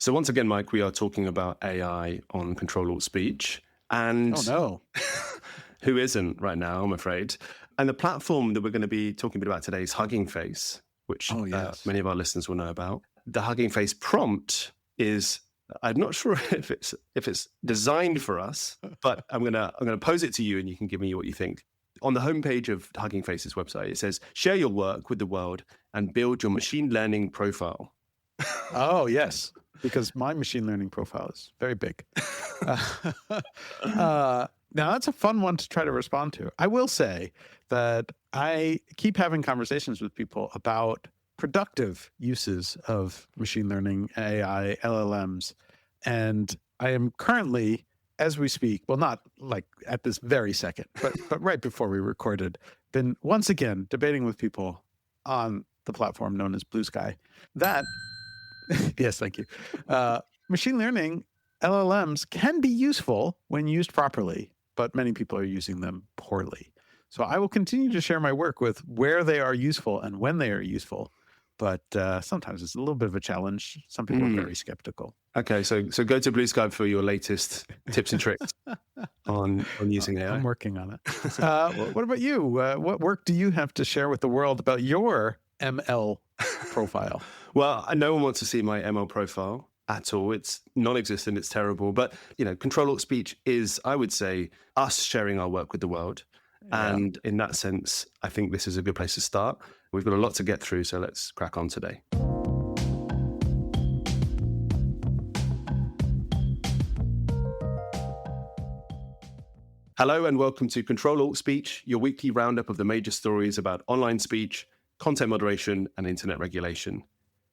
So once again, Mike, we are talking about AI on Ctrl-Alt-Speech. And Oh, no. who isn't right now, I'm afraid. And the platform that we're going to be talking a bit about today is Hugging Face, which Oh, yes. many of our listeners will know about. The Hugging Face prompt is, I'm not sure if it's designed for us, but I'm gonna pose it to you and you can give me what you think. On the homepage of Hugging Face's website, it says, share your work with the world and build your machine learning profile. Oh, yes, because my machine learning profile is very big. Now, that's a fun one to try to respond to. I will say that I keep having conversations with people about productive uses of machine learning, AI, LLMs, and I am currently, as we speak, well, not like at this very second, but right before we recorded, been once again debating with people on the platform known as Blue Sky that yes, thank you. Machine learning, LLMs can be useful when used properly, but many people are using them poorly. So I will continue to share my work with where they are useful and when they are useful. But sometimes it's a little bit of a challenge. Some people are very skeptical. Okay, so go to Blue Sky for your latest tips and tricks on using AI. I'm working on it. What about you? What work do you have to share with the world about your ML profile? Well, no one wants to see my ML profile at all. It's non-existent. It's terrible. But, Ctrl-Alt-Speech is, I would say, us sharing our work with the world. Yeah. And in that sense, I think this is a good place to start. We've got a lot to get through, so let's crack on today. Hello and welcome to Ctrl-Alt-Speech, your weekly roundup of the major stories about online speech, content moderation, and internet regulation.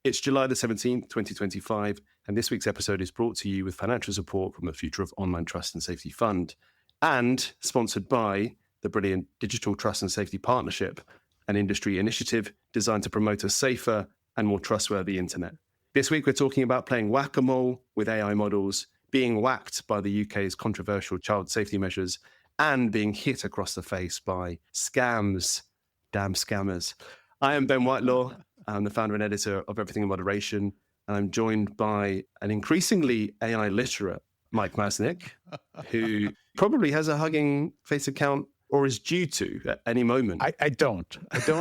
It's July the 17th, 2025, and this week's episode is brought to you with financial support from the Future of Online Trust and Safety Fund and sponsored by the brilliant Digital Trust and Safety Partnership, an industry initiative designed to promote a safer and more trustworthy internet. This week, we're talking about playing whack-a-mole with AI models, being whacked by the UK's controversial child safety measures, and being hit across the face by scams. Damn scammers. I am Ben Whitelaw. I'm the founder and editor of Everything in Moderation, and I'm joined by an increasingly AI literate Mike Masnick, who probably has a Hugging Face account or is due to at any moment. I don't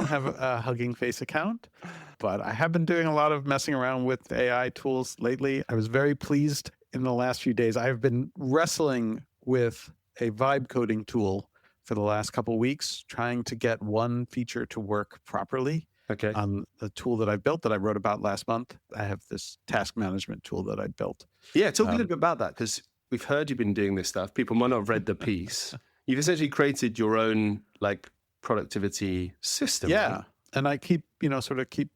have a Hugging Face account, but I have been doing a lot of messing around with AI tools lately. I was very pleased in the last few days. I have been wrestling with a vibe coding tool for the last couple of weeks, trying to get one feature to work properly. Okay. On the tool that I built that I wrote about last month. I have this task management tool that I built. Yeah, talk a little bit about that, because we've heard you've been doing this stuff. People might not have read the piece. You've essentially created your own productivity system. Yeah. Right? And I keep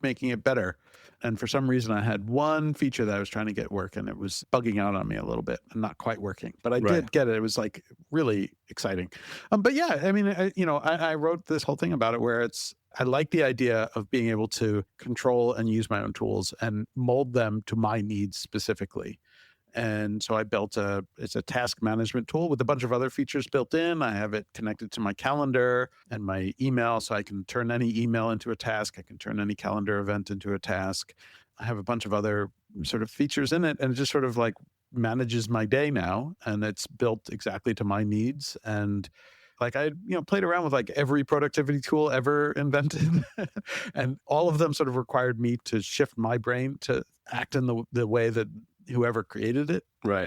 making it better. And for some reason, I had one feature that I was trying to get work, and it was bugging out on me a little bit and not quite working. But I did get it. It was really exciting. But yeah, I mean, I wrote this whole thing about it where I like the idea of being able to control and use my own tools and mold them to my needs specifically. And so I built it's a task management tool with a bunch of other features built in. I have it connected to my calendar and my email, so I can turn any email into a task. I can turn any calendar event into a task. I have a bunch of other sort of features in it, and it just sort of manages my day now, and it's built exactly to my needs. And I played around with every productivity tool ever invented, and all of them sort of required me to shift my brain to act in the way that whoever created it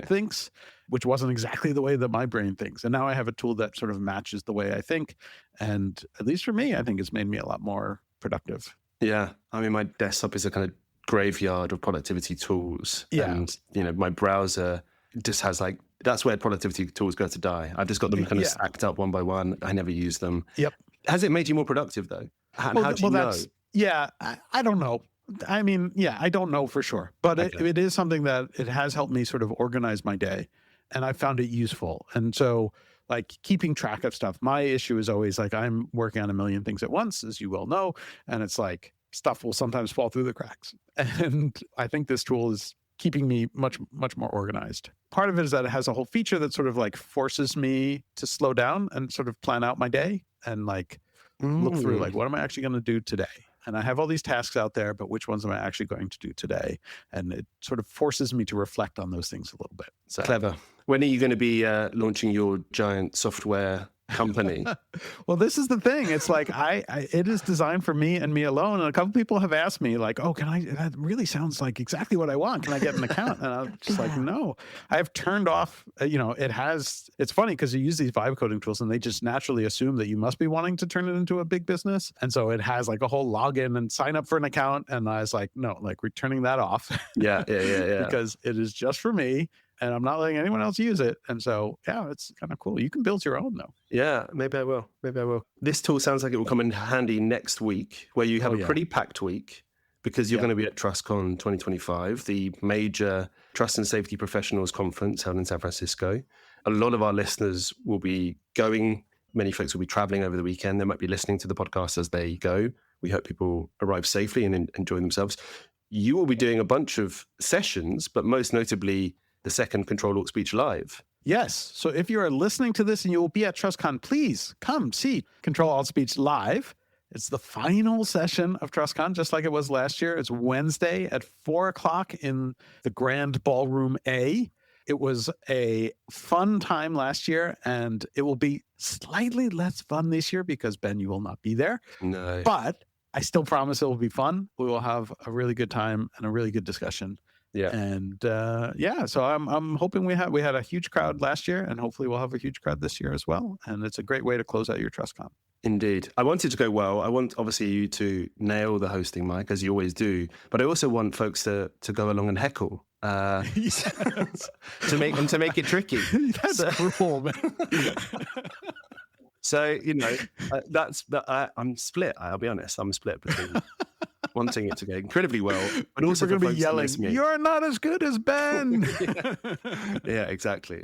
thinks, which wasn't exactly the way that my brain thinks. And now I have a tool that sort of matches the way I think. And at least for me, I think it's made me a lot more productive. Yeah. I mean, my desktop is a kind of graveyard of productivity tools. Yeah. And, my browser just has that's where productivity tools go to die. I've just got them kind of stacked up one by one. I never use them. Yep. Has it made you more productive though? How do you know? Yeah, I don't know. I mean, I don't know for sure, but it is something that it has helped me sort of organize my day, and I found it useful. And so keeping track of stuff, my issue is always I'm working on a million things at once, as you well know, and it's stuff will sometimes fall through the cracks. And I think this tool is keeping me much, much more organized. Part of it is that it has a whole feature that sort of forces me to slow down and sort of plan out my day and look through what am I actually going to do today? And I have all these tasks out there, but which ones am I actually going to do today? And it sort of forces me to reflect on those things a little bit. So clever. When are you going to be launching your giant software company? Well, this is the thing. It's like it is designed for me and me alone. And a couple people have asked me like, "Oh, that really sounds like exactly what I want. Can I get an account?" And I'm just like, "No, I have turned off." It's funny because you use these vibe coding tools and they just naturally assume that you must be wanting to turn it into a big business. And so it has like a whole login and sign up for an account. And I was like, no, like we're turning that off. Yeah. Because it is just for me. And I'm not letting anyone else use it. And so, yeah, it's kind of cool. You can build your own, though. Yeah, maybe I will. This tool sounds like it will come in handy next week, where you have a pretty packed week because you're going to be at TrustCon 2025, the major trust and safety professionals conference held in San Francisco. A lot of our listeners will be going. Many folks will be traveling over the weekend. They might be listening to the podcast as they go. We hope people arrive safely and enjoy themselves. You will be doing a bunch of sessions, but most notably, the second Ctrl-Alt-Speech Live. Yes. So if you are listening to this and you will be at TrustCon, please come see Ctrl-Alt-Speech Live. It's the final session of TrustCon, just like it was last year. It's Wednesday at 4:00 in the Grand Ballroom A. It was a fun time last year, and it will be slightly less fun this year because, Ben, you will not be there. No. But I still promise it will be fun. We will have a really good time and a really good discussion. Yeah. And so I'm hoping we had a huge crowd last year, and hopefully we'll have a huge crowd this year as well. And it's a great way to close out your TrustCon. Indeed. I want it to go well. I want obviously you to nail the hosting, Mike, as you always do. But I also want folks to go along and heckle. Yes. to make it tricky. That's cruel, man. So, I'm split. I'll be honest. I'm split between wanting it to go incredibly well, but also we're going to be yelling, "You're not as good as Ben." Yeah, exactly.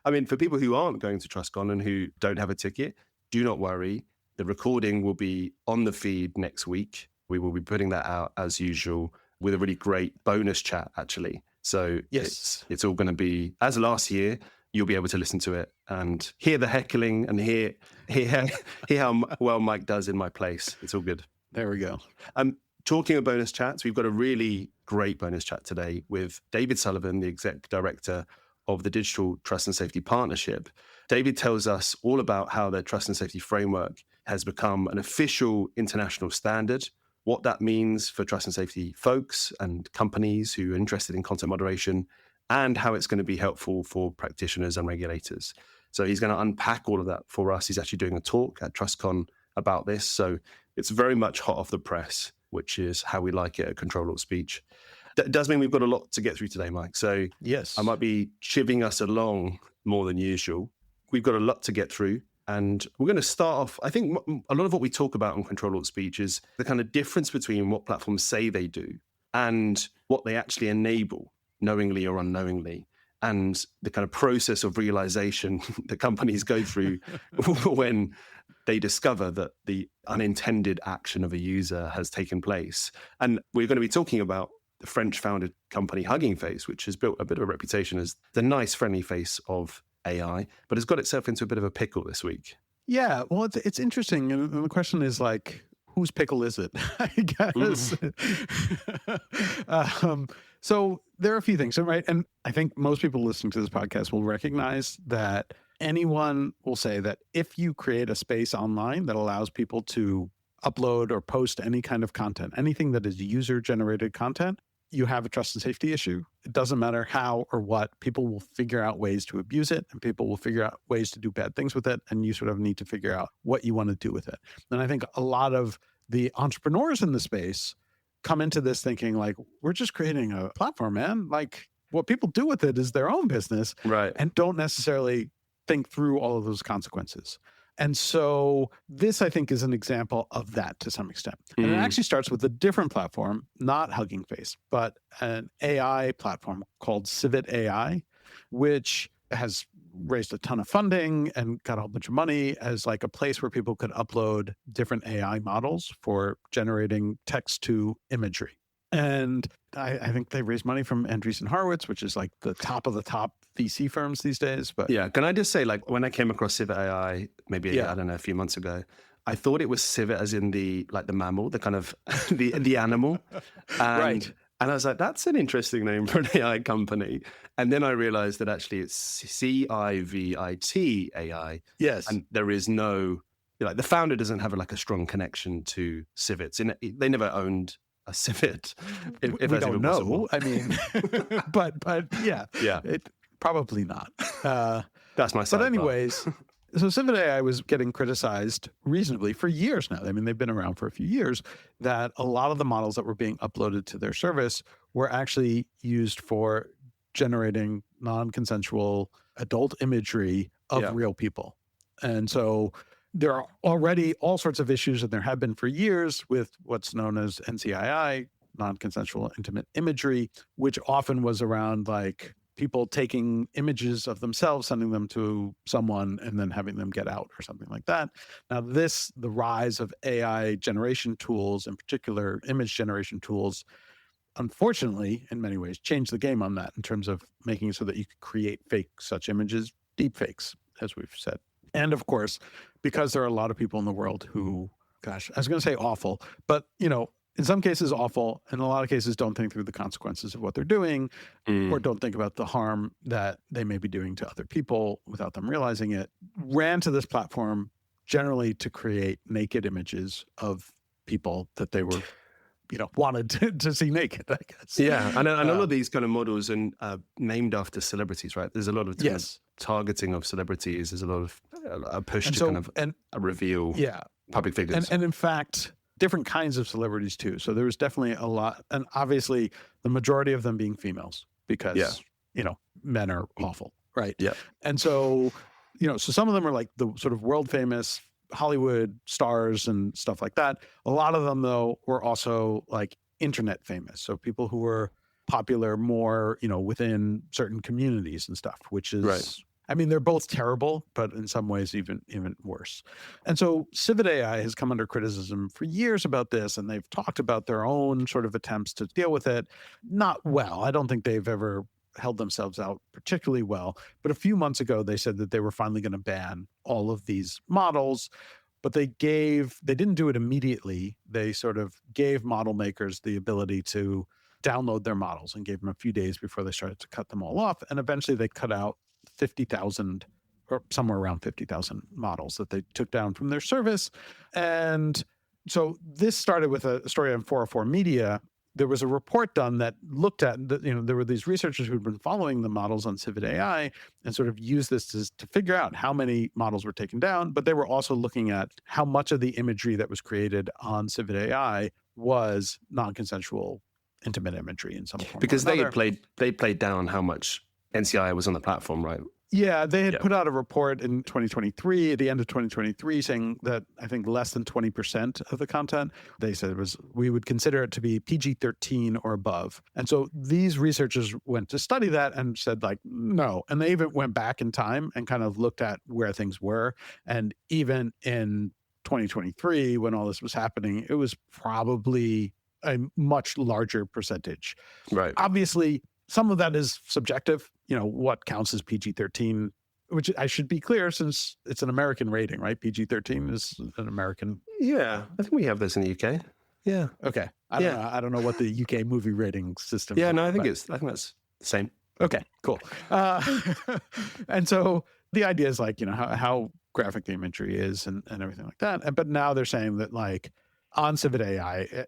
I mean, for people who aren't going to TrustCon and who don't have a ticket, do not worry. The recording will be on the feed next week. We will be putting that out as usual with a really great bonus chat, actually. So yes, it's all going to be, as last year, you'll be able to listen to it and hear the heckling and hear how well Mike does in my place. It's all good. There we go. Talking of bonus chats, we've got a really great bonus chat today with David Sullivan, the Exec Director of the Digital Trust and Safety Partnership. David tells us all about how their trust and safety framework has become an official international standard, what that means for trust and safety folks and companies who are interested in content moderation, and how it's going to be helpful for practitioners and regulators. So he's going to unpack all of that for us. He's actually doing a talk at TrustCon about this. So it's very much hot off the press, which is how we like it at Ctrl-Alt-Speech. That does mean we've got a lot to get through today, Mike. So yes, I might be chivvying us along more than usual. We've got a lot to get through. And we're going to start off, I think a lot of what we talk about on Ctrl-Alt-Speech is the kind of difference between what platforms say they do and what they actually enable, knowingly or unknowingly, and the kind of process of realization that companies go through when they discover that the unintended action of a user has taken place. And we're going to be talking about the French-founded company Hugging Face, which has built a bit of a reputation as the nice, friendly face of AI, but has got itself into a bit of a pickle this week. Yeah, well, it's interesting. And the question is like, whose pickle is it? I guess. So there are a few things, right? And I think most people listening to this podcast will recognize that anyone will say that if you create a space online that allows people to upload or post any kind of content, anything that is user-generated content, you have a trust and safety issue. It doesn't matter how or what. People will figure out ways to abuse it, and people will figure out ways to do bad things with it, and you sort of need to figure out what you want to do with it. And I think a lot of the entrepreneurs in the space come into this thinking like, we're just creating a platform, man. Like, what people do with it is their own business, right? And don't necessarily think through all of those consequences. And so this, I think, is an example of that to some extent. And it actually starts with a different platform, not Hugging Face, but an AI platform called Civet AI, which has raised a ton of funding and got a whole bunch of money as like a place where people could upload different AI models for generating text to imagery. And I think they raised money from Andreessen Horowitz, which is like the top of the top VC firms these days. But yeah, can I just say, like, when I came across Civet AI, maybe, I don't know, a few months ago, I thought it was civet as in the mammal, the kind of the animal. Right. And I was like, that's an interesting name for an AI company. And then I realized that actually it's CIVIT AI. Yes. And there is no, the founder doesn't have a strong connection to civets. They never owned a civet. If we that's don't even know. possible. I mean, but yeah, Yeah. Probably not. That's my sidebar. But anyways, so Civet AI was getting criticized reasonably for years now. I mean, they've been around for a few years, that a lot of the models that were being uploaded to their service were actually used for generating non-consensual adult imagery of real people. And so there are already all sorts of issues, and there have been for years, with what's known as NCII, non-consensual intimate imagery, which often was around people taking images of themselves, sending them to someone, and then having them get out or something like that. Now, the rise of AI generation tools, in particular image generation tools, unfortunately, in many ways, changed the game on that in terms of making it so that you could create fake such images, deep fakes, as we've said. And of course, because there are a lot of people in the world who, gosh, I was going to say awful, but, in some cases awful, in a lot of cases don't think through the consequences of what they're doing, or don't think about the harm that they may be doing to other people without them realizing it, ran to this platform generally to create naked images of people that they were, wanted to see naked, I guess. Yeah, and all of these kind of models are named after celebrities, right? There's a lot of targeting of celebrities. There's a lot of a push to reveal public figures. And in fact, different kinds of celebrities too. So there was definitely a lot, and obviously the majority of them being females, because men are awful, right? Yeah. And so so some of them are like the sort of world famous Hollywood stars and stuff like that. A lot of them, though, were also internet famous. So people who were popular more, within certain communities and stuff, which is right. I mean, they're both terrible, but in some ways even worse. And so Civet AI has come under criticism for years about this, and they've talked about their own sort of attempts to deal with it. Not well. I don't think they've ever held themselves out particularly well. But a few months ago, they said that they were finally going to ban all of these models. But they didn't do it immediately. They sort of gave model makers the ability to download their models and gave them a few days before they started to cut them all off. And eventually they cut out 50,000 or somewhere around 50,000 models that they took down from their service. And so this started with a story on 404 Media. There was a report done that looked at, there were these researchers who'd been following the models on Civet AI and sort of used this to figure out how many models were taken down. But they were also looking at how much of the imagery that was created on Civet AI was non-consensual intimate imagery in some form. Because they played down how much NCI was on the platform, right? Yeah, they had put out a report in 2023, at the end of 2023, saying that I think less than 20% of the content, they said we would consider it to be PG-13 or above. And so these researchers went to study that and said no. And they even went back in time and kind of looked at where things were. And even in 2023, when all this was happening, it was probably a much larger percentage. Right. Obviously, some of that is subjective. What counts as PG-13, which I should be clear, since it's an American rating, right? PG-13 is an American. Yeah, I think we have this in the UK. Yeah. Okay. I don't know what the UK movie rating system. Yeah, no, I think that's the same. Okay, cool. And so the idea is how graphic the imagery is and everything like that. But now they're saying that on Civet AI,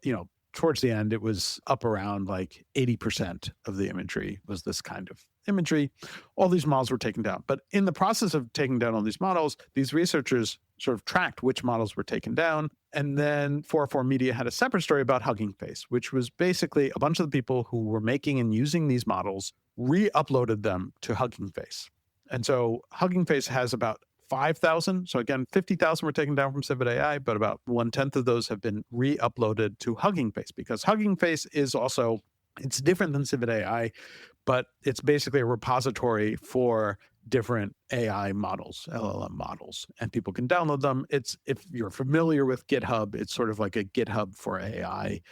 towards the end, it was up around 80% of the imagery was this kind of imagery. All these models were taken down. But in the process of taking down all these models, these researchers sort of tracked which models were taken down. And then 404 Media had a separate story about Hugging Face, which was basically a bunch of the people who were making and using these models re-uploaded them to Hugging Face. And so Hugging Face has about 5,000. So again, 50,000 were taken down from Civet AI, but about 1/10 of those have been re-uploaded to Hugging Face, because Hugging Face is also, it's different than Civet AI, but it's basically a repository for different AI models, LLM models, and people can download them. If you're familiar with GitHub, it's sort of like a GitHub for AI,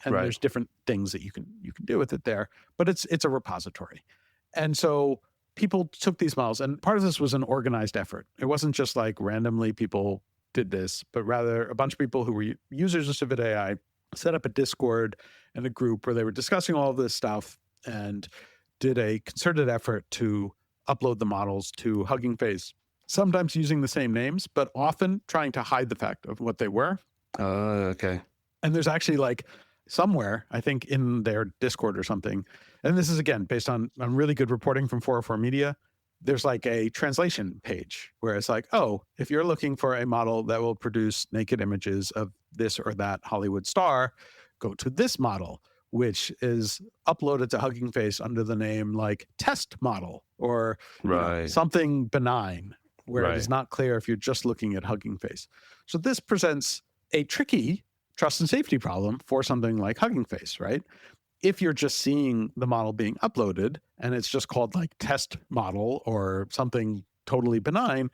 and there's different things that you can do with it there, but it's a repository. And so people took these models, and part of this was an organized effort. It wasn't just randomly people did this, but rather a bunch of people who were users of Civet AI set up a Discord and a group where they were discussing all of this stuff and did a concerted effort to upload the models to Hugging Face, sometimes using the same names, but often trying to hide the fact of what they were. Okay. And there's actually like somewhere, I think in their Discord or something, and this is again based on really good reporting from 404 Media, there's like a translation page where it's like, oh, if you're looking for a model that will produce naked images of this or that Hollywood star, go to this model, which is uploaded to Hugging Face under the name like test model or something benign, where it is not clear if you're just looking at Hugging Face. So this presents a tricky trust and safety problem for something like Hugging Face, right? If you're just seeing the model being uploaded and it's just called like test model or something totally benign,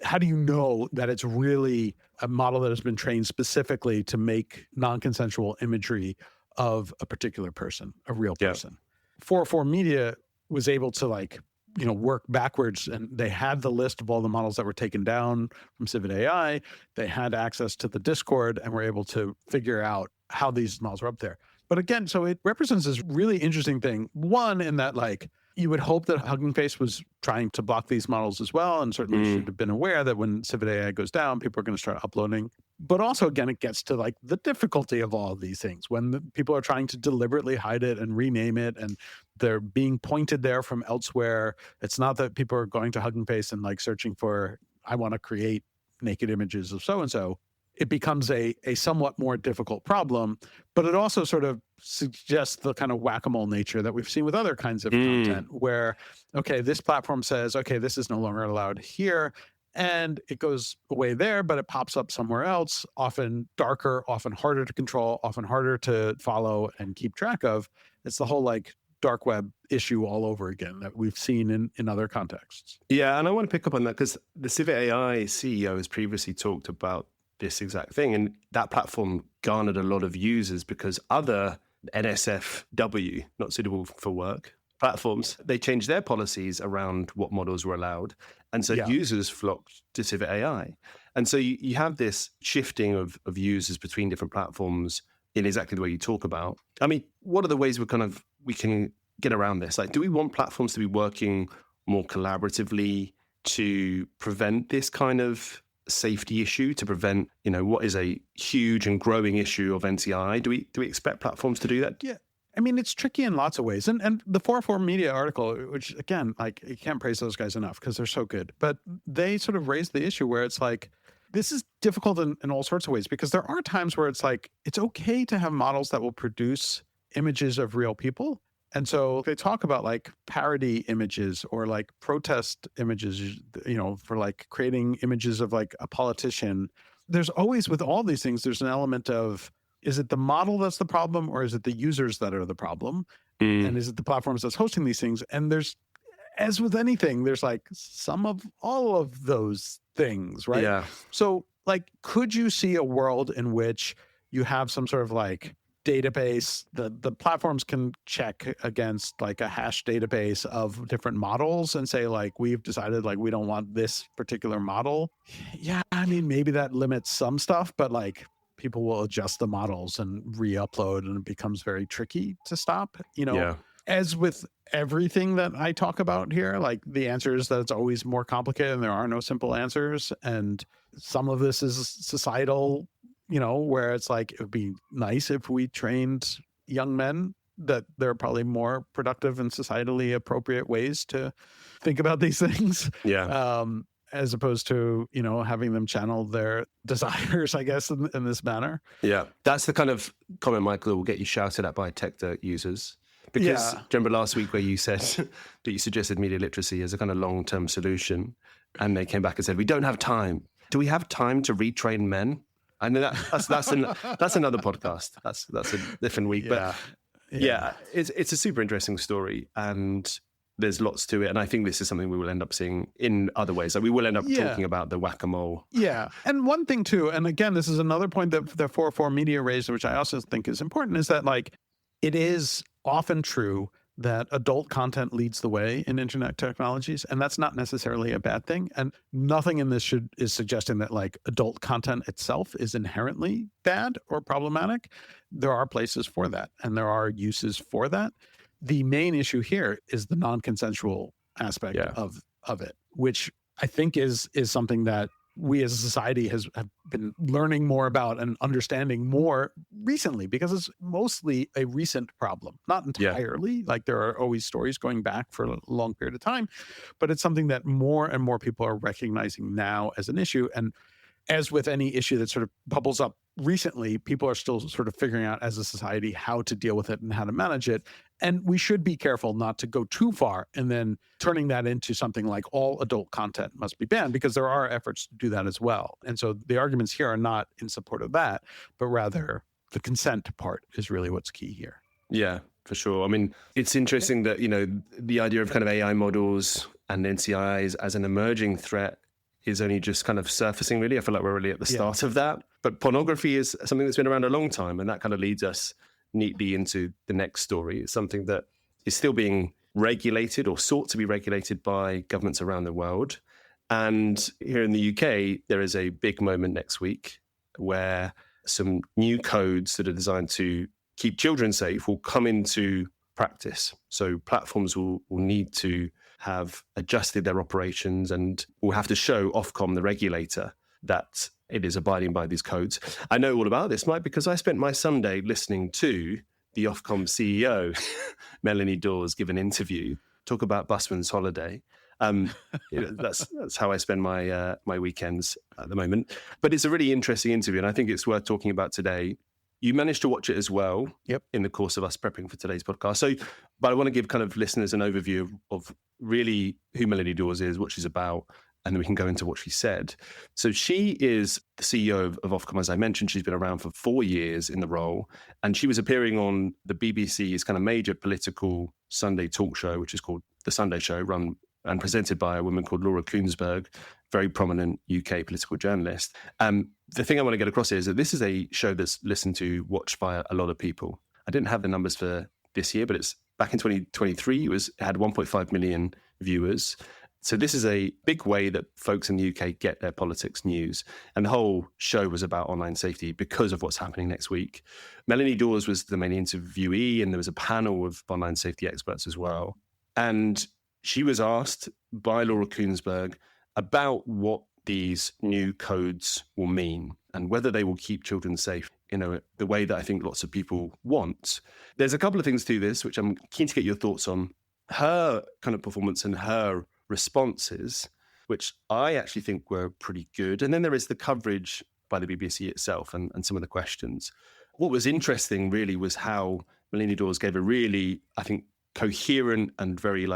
how do you know that it's really a model that has been trained specifically to make non-consensual imagery of a particular person, a real person? 404 Media was able to like, work backwards, and they had the list of all the models that were taken down from Civet AI. They had access to the Discord and were able to figure out how these models were up there. But again, so it represents this really interesting thing. One, in that like you would hope that Hugging Face was trying to block these models as well, and certainly should have been aware that when Civet AI goes down, people are going to start uploading. But also, again, it gets to like the difficulty of all of these things when people are trying to deliberately hide it and rename it, and they're being pointed there from elsewhere. It's not that people are going to Hugging Face and like searching for, I want to create naked images of so-and-so. It becomes a somewhat more difficult problem, but it also sort of suggests the kind of whack-a-mole nature that we've seen with other kinds of content where, okay, this platform says, okay, this is no longer allowed here, and it goes away there, but it pops up somewhere else, often darker, often harder to control, often harder to follow and keep track of. It's the whole like dark web issue all over again that we've seen in other contexts. Yeah, and I want to pick up on that because the Civet AI CEO has previously talked about this exact thing, and that platform garnered a lot of users because other NSFW, not suitable for work, platforms, they changed their policies around what models were allowed, and so users flocked to Civet AI. And so you have this shifting of users between different platforms in exactly the way you talk about. I mean, what are the ways we can get around this? Like, do we want platforms to be working more collaboratively to prevent this kind of safety issue, to prevent, what is a huge and growing issue of NCI? Do we expect platforms to do that? Yeah. I mean, it's tricky in lots of ways. And the 404 Media article, which again, like you can't praise those guys enough because they're so good, but they sort of raised the issue where it's like, this is difficult in all sorts of ways because there are times where it's like, it's okay to have models that will produce images of real people. And so they talk about like parody images or like protest images, for like creating images of like a politician. There's always, with all these things, there's an element of, is it the model that's the problem or is it the users that are the problem? And is it the platforms that's hosting these things? And there's, as with anything, there's like some of all of those things, right? Yeah. So like, could you see a world in which you have some sort of like database, the platforms can check against like a hash database of different models and say like, we've decided like we don't want this particular model? Yeah, I mean, maybe that limits some stuff, but like people will adjust the models and re-upload and it becomes very tricky to stop, As with everything that I talk about here, like the answer is that it's always more complicated and there are no simple answers. And some of this is societal, where it's like, it would be nice if we trained young men that there are probably more productive and societally appropriate ways to think about these things. Yeah. As opposed to, having them channel their desires, I guess, in this manner. Yeah. That's the kind of comment, Michael, that will get you shouted at by tech dirt users. Because do you remember last week where you said that you suggested media literacy as a kind of long-term solution, and they came back and said, we don't have time. Do we have time to retrain men? I know that's another podcast. That's a different week. But it's a super interesting story, and there's lots to it. And I think this is something we will end up seeing in other ways. Like we will end up talking about the whack-a-mole. Yeah. And one thing too, and again, this is another point that the 404 Media raised, which I also think is important, is that like, it is often true that adult content leads the way in internet technologies, and that's not necessarily a bad thing. And nothing in this is suggesting that like adult content itself is inherently bad or problematic. There are places for that, and there are uses for that. The main issue here is the non-consensual aspect of it, which I think is something that we as a society have been learning more about and understanding more recently, because it's mostly a recent problem, not entirely. Like there are always stories going back for a long period of time, but it's something that more and more people are recognizing now as an issue. And as with any issue that sort of bubbles up recently, people are still sort of figuring out as a society how to deal with it and how to manage it. And we should be careful not to go too far and then turning that into something like all adult content must be banned, because there are efforts to do that as well. And so the arguments here are not in support of that, but rather the consent part is really what's key here. Yeah, for sure. I mean, it's interesting that, the idea of kind of AI models and NCIs as an emerging threat is only just kind of surfacing, really. I feel like we're really at the start of that. But pornography is something that's been around a long time, and that kind of leads us neatly into the next story. It's something that is still being regulated or sought to be regulated by governments around the world. And here in the UK, there is a big moment next week where some new codes that are designed to keep children safe will come into practice. So platforms will need to have adjusted their operations and will have to show Ofcom, the regulator, that it is abiding by these codes. I know all about this, Mike, because I spent my Sunday listening to the Ofcom CEO, Melanie Dawes, give an interview, talk about busman's holiday. That's how I spend my weekends at the moment. But it's a really interesting interview, and I think it's worth talking about today. You managed to watch it as well in the course of us prepping for today's podcast. But I want to give kind of listeners an overview of really who Melanie Dawes is, what she's about, and then we can go into what she said. So she is the CEO of Ofcom, as I mentioned. She's been around for 4 years in the role, and she was appearing on the BBC's kind of major political Sunday talk show, which is called The Sunday Show, run and presented by a woman called Laura Kuenssberg, very prominent UK political journalist. The thing I want to get across is that this is a show that's listened to, watched by a lot of people. I didn't have the numbers for this year, but it's back in 2023, it had 1.5 million viewers. So this is a big way that folks in the UK get their politics news. And the whole show was about online safety because of what's happening next week. Melanie Dawes was the main interviewee, and there was a panel of online safety experts as well. And she was asked by Laura Kuenssberg about what these new codes will mean and whether they will keep children safe, the way that I think lots of people want. There's a couple of things to this, which I'm keen to get your thoughts on. Her kind of performance and her responses, which I actually think were pretty good. And then there is the coverage by the BBC itself and some of the questions. What was interesting really was how Melanie Dawes gave a really, I think, coherent and very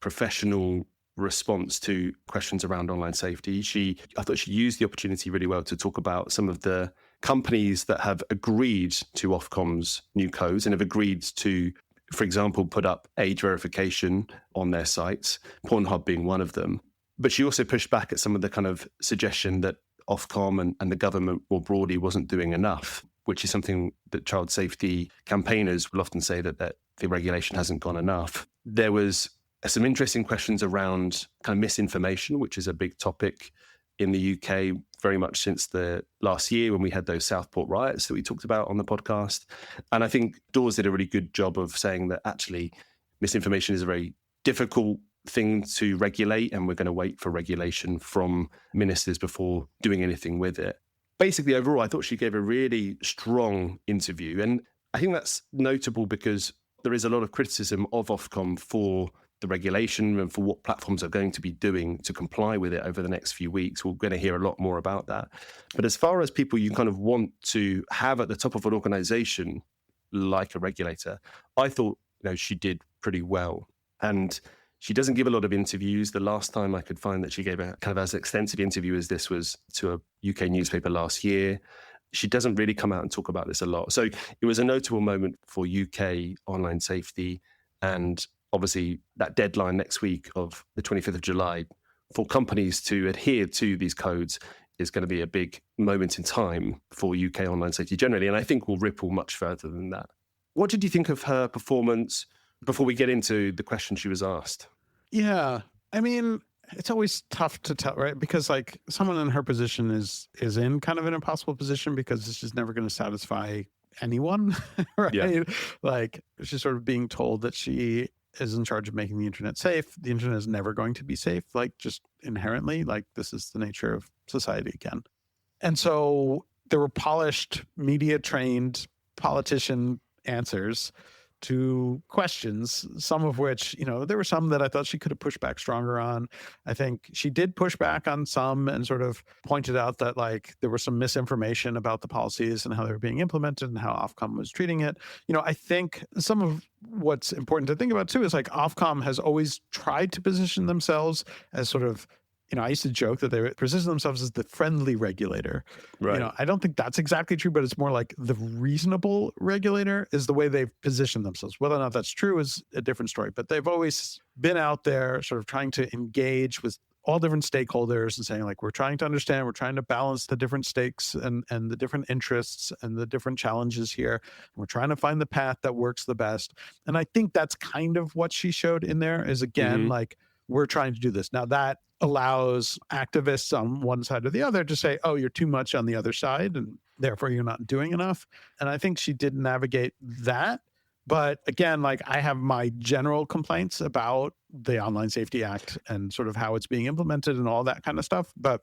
professional response to questions around online safety. I thought she used the opportunity really well to talk about some of the companies that have agreed to Ofcom's new codes and have agreed to, for example, put up age verification on their sites, Pornhub being one of them. But she also pushed back at some of the kind of suggestion that Ofcom and the government more broadly wasn't doing enough, which is something that child safety campaigners will often say that the regulation hasn't gone enough. There was some interesting questions around kind of misinformation, which is a big topic in the UK very much since the last year when we had those Southport riots that we talked about on the podcast. And I think Dawes did a really good job of saying that actually misinformation is a very difficult thing to regulate, and we're going to wait for regulation from ministers before doing anything with it. Basically, overall, I thought she gave a really strong interview. And I think that's notable because there is a lot of criticism of Ofcom for the regulation and for what platforms are going to be doing to comply with it over the next few weeks. We're going to hear a lot more about that. But as far as people you kind of want to have at the top of an organization like a regulator, I thought she did pretty well. And she doesn't give a lot of interviews. The last time I could find that she gave a kind of as extensive interview as this was to a UK newspaper last year. She doesn't really come out and talk about this a lot. So it was a notable moment for UK online safety, and obviously that deadline next week of the 25th of July for companies to adhere to these codes is going to be a big moment in time for UK online safety generally, and I think will ripple much further than that. What did you think of her performance? before we get into the question she was asked. Yeah. I mean, it's always tough to tell, right? Because like someone in her position is in kind of an impossible position because it's just never going to satisfy anyone, right? Yeah. Like she's sort of being told that she is in charge of making the internet safe. The internet is never going to be safe, like just inherently, like this is the nature of society again. And so there were polished, media trained politician answers to questions, some of which, there were some that I thought she could have pushed back stronger on. I think she did push back on some and sort of pointed out that like there was some misinformation about the policies and how they were being implemented and how Ofcom was treating it. I think some of what's important to think about too is like Ofcom has always tried to position themselves as sort of, I used to joke that they position themselves as the friendly regulator. Right. I don't think that's exactly true, but it's more like the reasonable regulator is the way they've positioned themselves. Whether or not that's true is a different story, but they've always been out there sort of trying to engage with all different stakeholders and saying like, we're trying to understand, we're trying to balance the different stakes and the different interests and the different challenges here. We're trying to find the path that works the best. And I think that's kind of what she showed in there is again, like, we're trying to do this. Now that allows activists on one side or the other to say, oh, you're too much on the other side and therefore you're not doing enough. And I think she did navigate that. But again, like I have my general complaints about the Online Safety Act and sort of how it's being implemented and all that kind of stuff. But,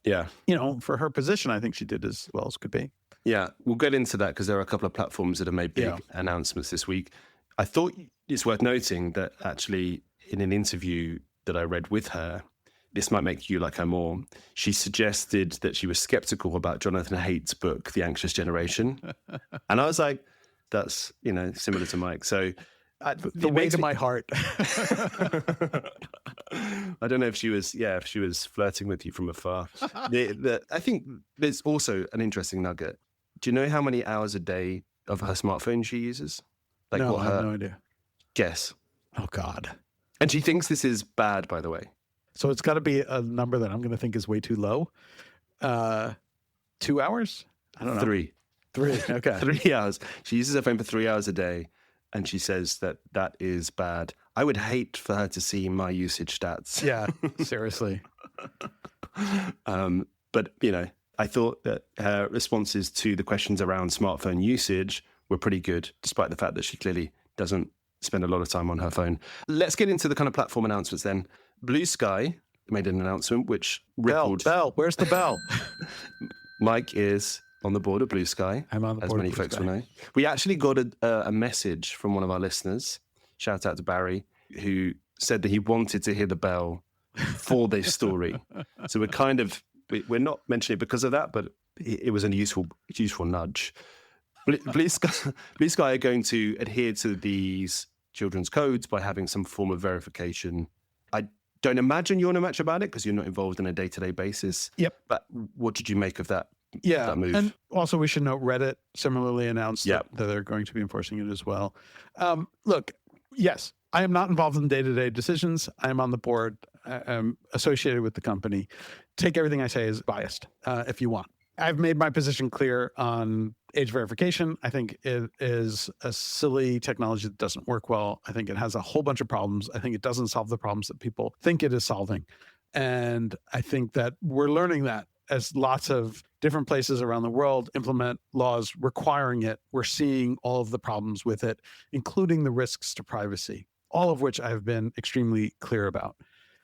for her position, I think she did as well as could be. Yeah, we'll get into that because there are a couple of platforms that have made big announcements this week. I thought it's worth noting that actually in an interview that I read with her, this might make you like her more. She suggested that she was skeptical about Jonathan Haidt's book, The Anxious Generation. And I was like, that's, similar to Mike. So the way to my heart. I don't know if she was flirting with you from afar. I think there's also an interesting nugget. Do you know how many hours a day of her smartphone she uses? Like no, I have no idea. Guess. Oh, God. And she thinks this is bad, by the way. So it's got to be a number that I'm going to think is way too low. 2 hours? I don't know. 3. Okay. 3 hours. She uses her phone for 3 hours a day, and she says that is bad. I would hate for her to see my usage stats. Yeah, seriously. But, I thought that her responses to the questions around smartphone usage were pretty good, despite the fact that she clearly doesn't spend a lot of time on her phone. Let's get into the kind of platform announcements then. Blue Sky made an announcement which rippled. Bell. Where's the bell? Mike is on the board of Blue Sky. I'm on the board as many folks will know. We actually got a message from one of our listeners, shout out to Barry, who said that he wanted to hear the bell for this story. So we're not mentioning it because of that, but it was a useful nudge. Blue Sky are going to adhere to these children's codes by having some form of verification. I don't imagine you want to much about it because you're not involved on a day-to-day basis. Yep. But what did you make of that? Yeah. That move? And also we should note Reddit similarly announced that they're going to be enforcing it as well. Look, yes, I am not involved in day-to-day decisions. I am on the board. I'm associated with the company. Take everything I say as biased if you want. I've made my position clear on age verification. I think it is a silly technology that doesn't work well. I think it has a whole bunch of problems. I think it doesn't solve the problems that people think it is solving. And I think that we're learning that as lots of different places around the world implement laws requiring it. We're seeing all of the problems with it, including the risks to privacy, all of which I've been extremely clear about.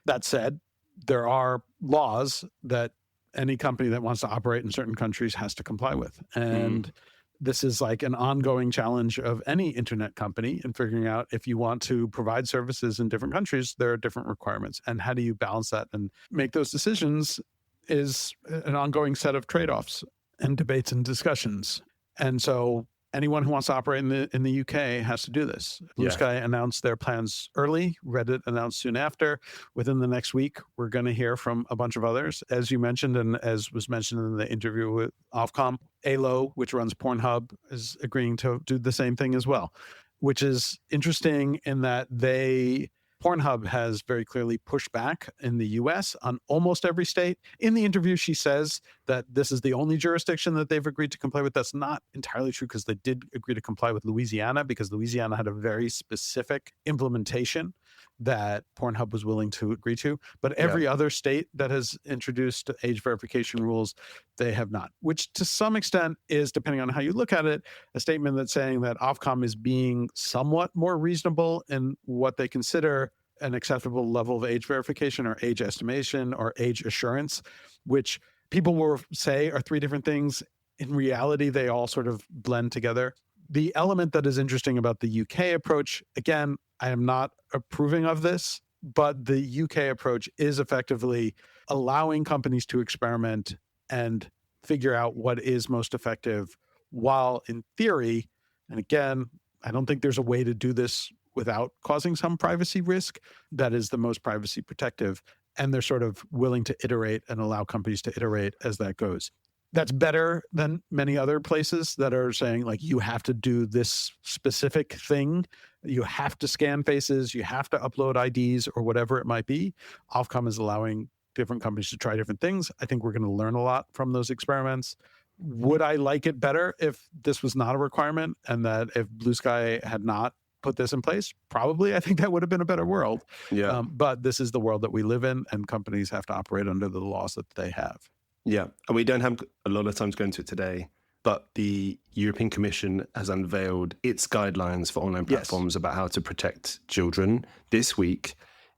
That said, there are laws that any company that wants to operate in certain countries has to comply with. And this is like an ongoing challenge of any internet company in figuring out if you want to provide services in different countries, there are different requirements. And how do you balance that and make those decisions is an ongoing set of trade-offs and debates and discussions. And so anyone who wants to operate in the UK has to do this. Blue Sky announced their plans early. Reddit announced soon after. Within the next week, we're going to hear from a bunch of others. As you mentioned, and as was mentioned in the interview with Ofcom, ALO, which runs Pornhub, is agreeing to do the same thing as well, which is interesting in that they Pornhub has very clearly pushed back in the US on almost every state. In the interview, she says that this is the only jurisdiction that they've agreed to comply with. That's not entirely true, because they did agree to comply with Louisiana, because Louisiana had a very specific implementation that Pornhub was willing to agree to. But every other state that has introduced age verification rules, they have not, which to some extent is, depending on how you look at it, a statement that's saying that Ofcom is being somewhat more reasonable in what they consider an acceptable level of age verification or age estimation or age assurance, which people will say are three different things. In reality, they all sort of blend together. The element that is interesting about the UK approach, again, I am not approving of this, but the UK approach is effectively allowing companies to experiment and figure out what is most effective, while in theory, and again, I don't think there's a way to do this without causing some privacy risk that is the most privacy protective. And they're sort of willing to iterate and allow companies to iterate as that goes. That's better than many other places that are saying, like, you have to do this specific thing. You have to scan faces. You have to upload IDs or whatever it might be. Ofcom is allowing different companies to try different things. I think we're going to learn a lot from those experiments. Would I like it better if this was not a requirement, and that if Blue Sky had not put this in place? Probably. I think that would have been a better world. Yeah. But this is the world that we live in, and companies have to operate under the laws that they have. Yeah. And we don't have a lot of time to go into it today, but the European Commission has unveiled its guidelines for online platforms about how to protect children this week,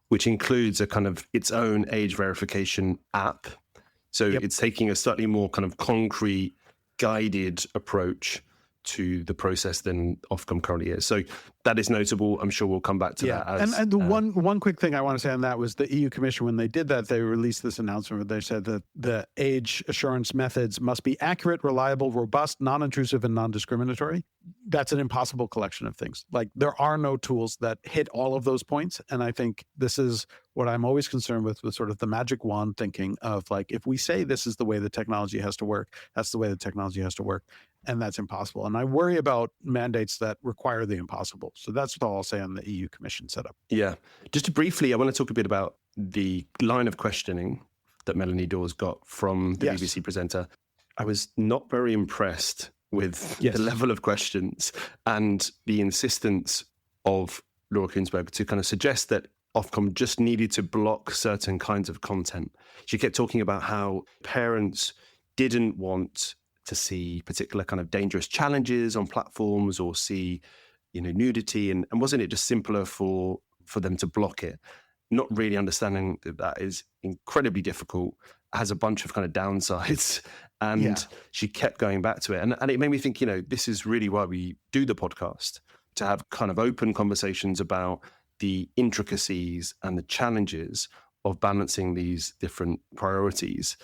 which includes a kind of its own age verification app. So it's taking a slightly more kind of concrete, guided approach to the process than Ofcom currently is. So that is notable. I'm sure we'll come back to that. And the one quick thing I want to say on that was the EU Commission, when they did that, they released this announcement where they said that the age assurance methods must be accurate, reliable, robust, non-intrusive, and non-discriminatory. That's an impossible collection of things. Like, there are no tools that hit all of those points. And I think this is what I'm always concerned with sort of the magic wand thinking of, like, if we say this is the way the technology has to work, that's the way the technology has to work. And that's impossible. And I worry about mandates that require the impossible. So that's all I'll say on the EU Commission setup. Yeah. Just briefly, I want to talk a bit about the line of questioning that Melanie Dawes got from the BBC presenter. I was not very impressed with the level of questions and the insistence of Laura Kuenssberg to kind of suggest that Ofcom just needed to block certain kinds of content. She kept talking about how parents didn't want to see particular kind of dangerous challenges on platforms or see, nudity. And wasn't it just simpler for them to block it? Not really understanding that is incredibly difficult, has a bunch of kind of downsides. And she kept going back to it. And it made me think, this is really why we do the podcast, to have kind of open conversations about the intricacies and the challenges of balancing these different priorities,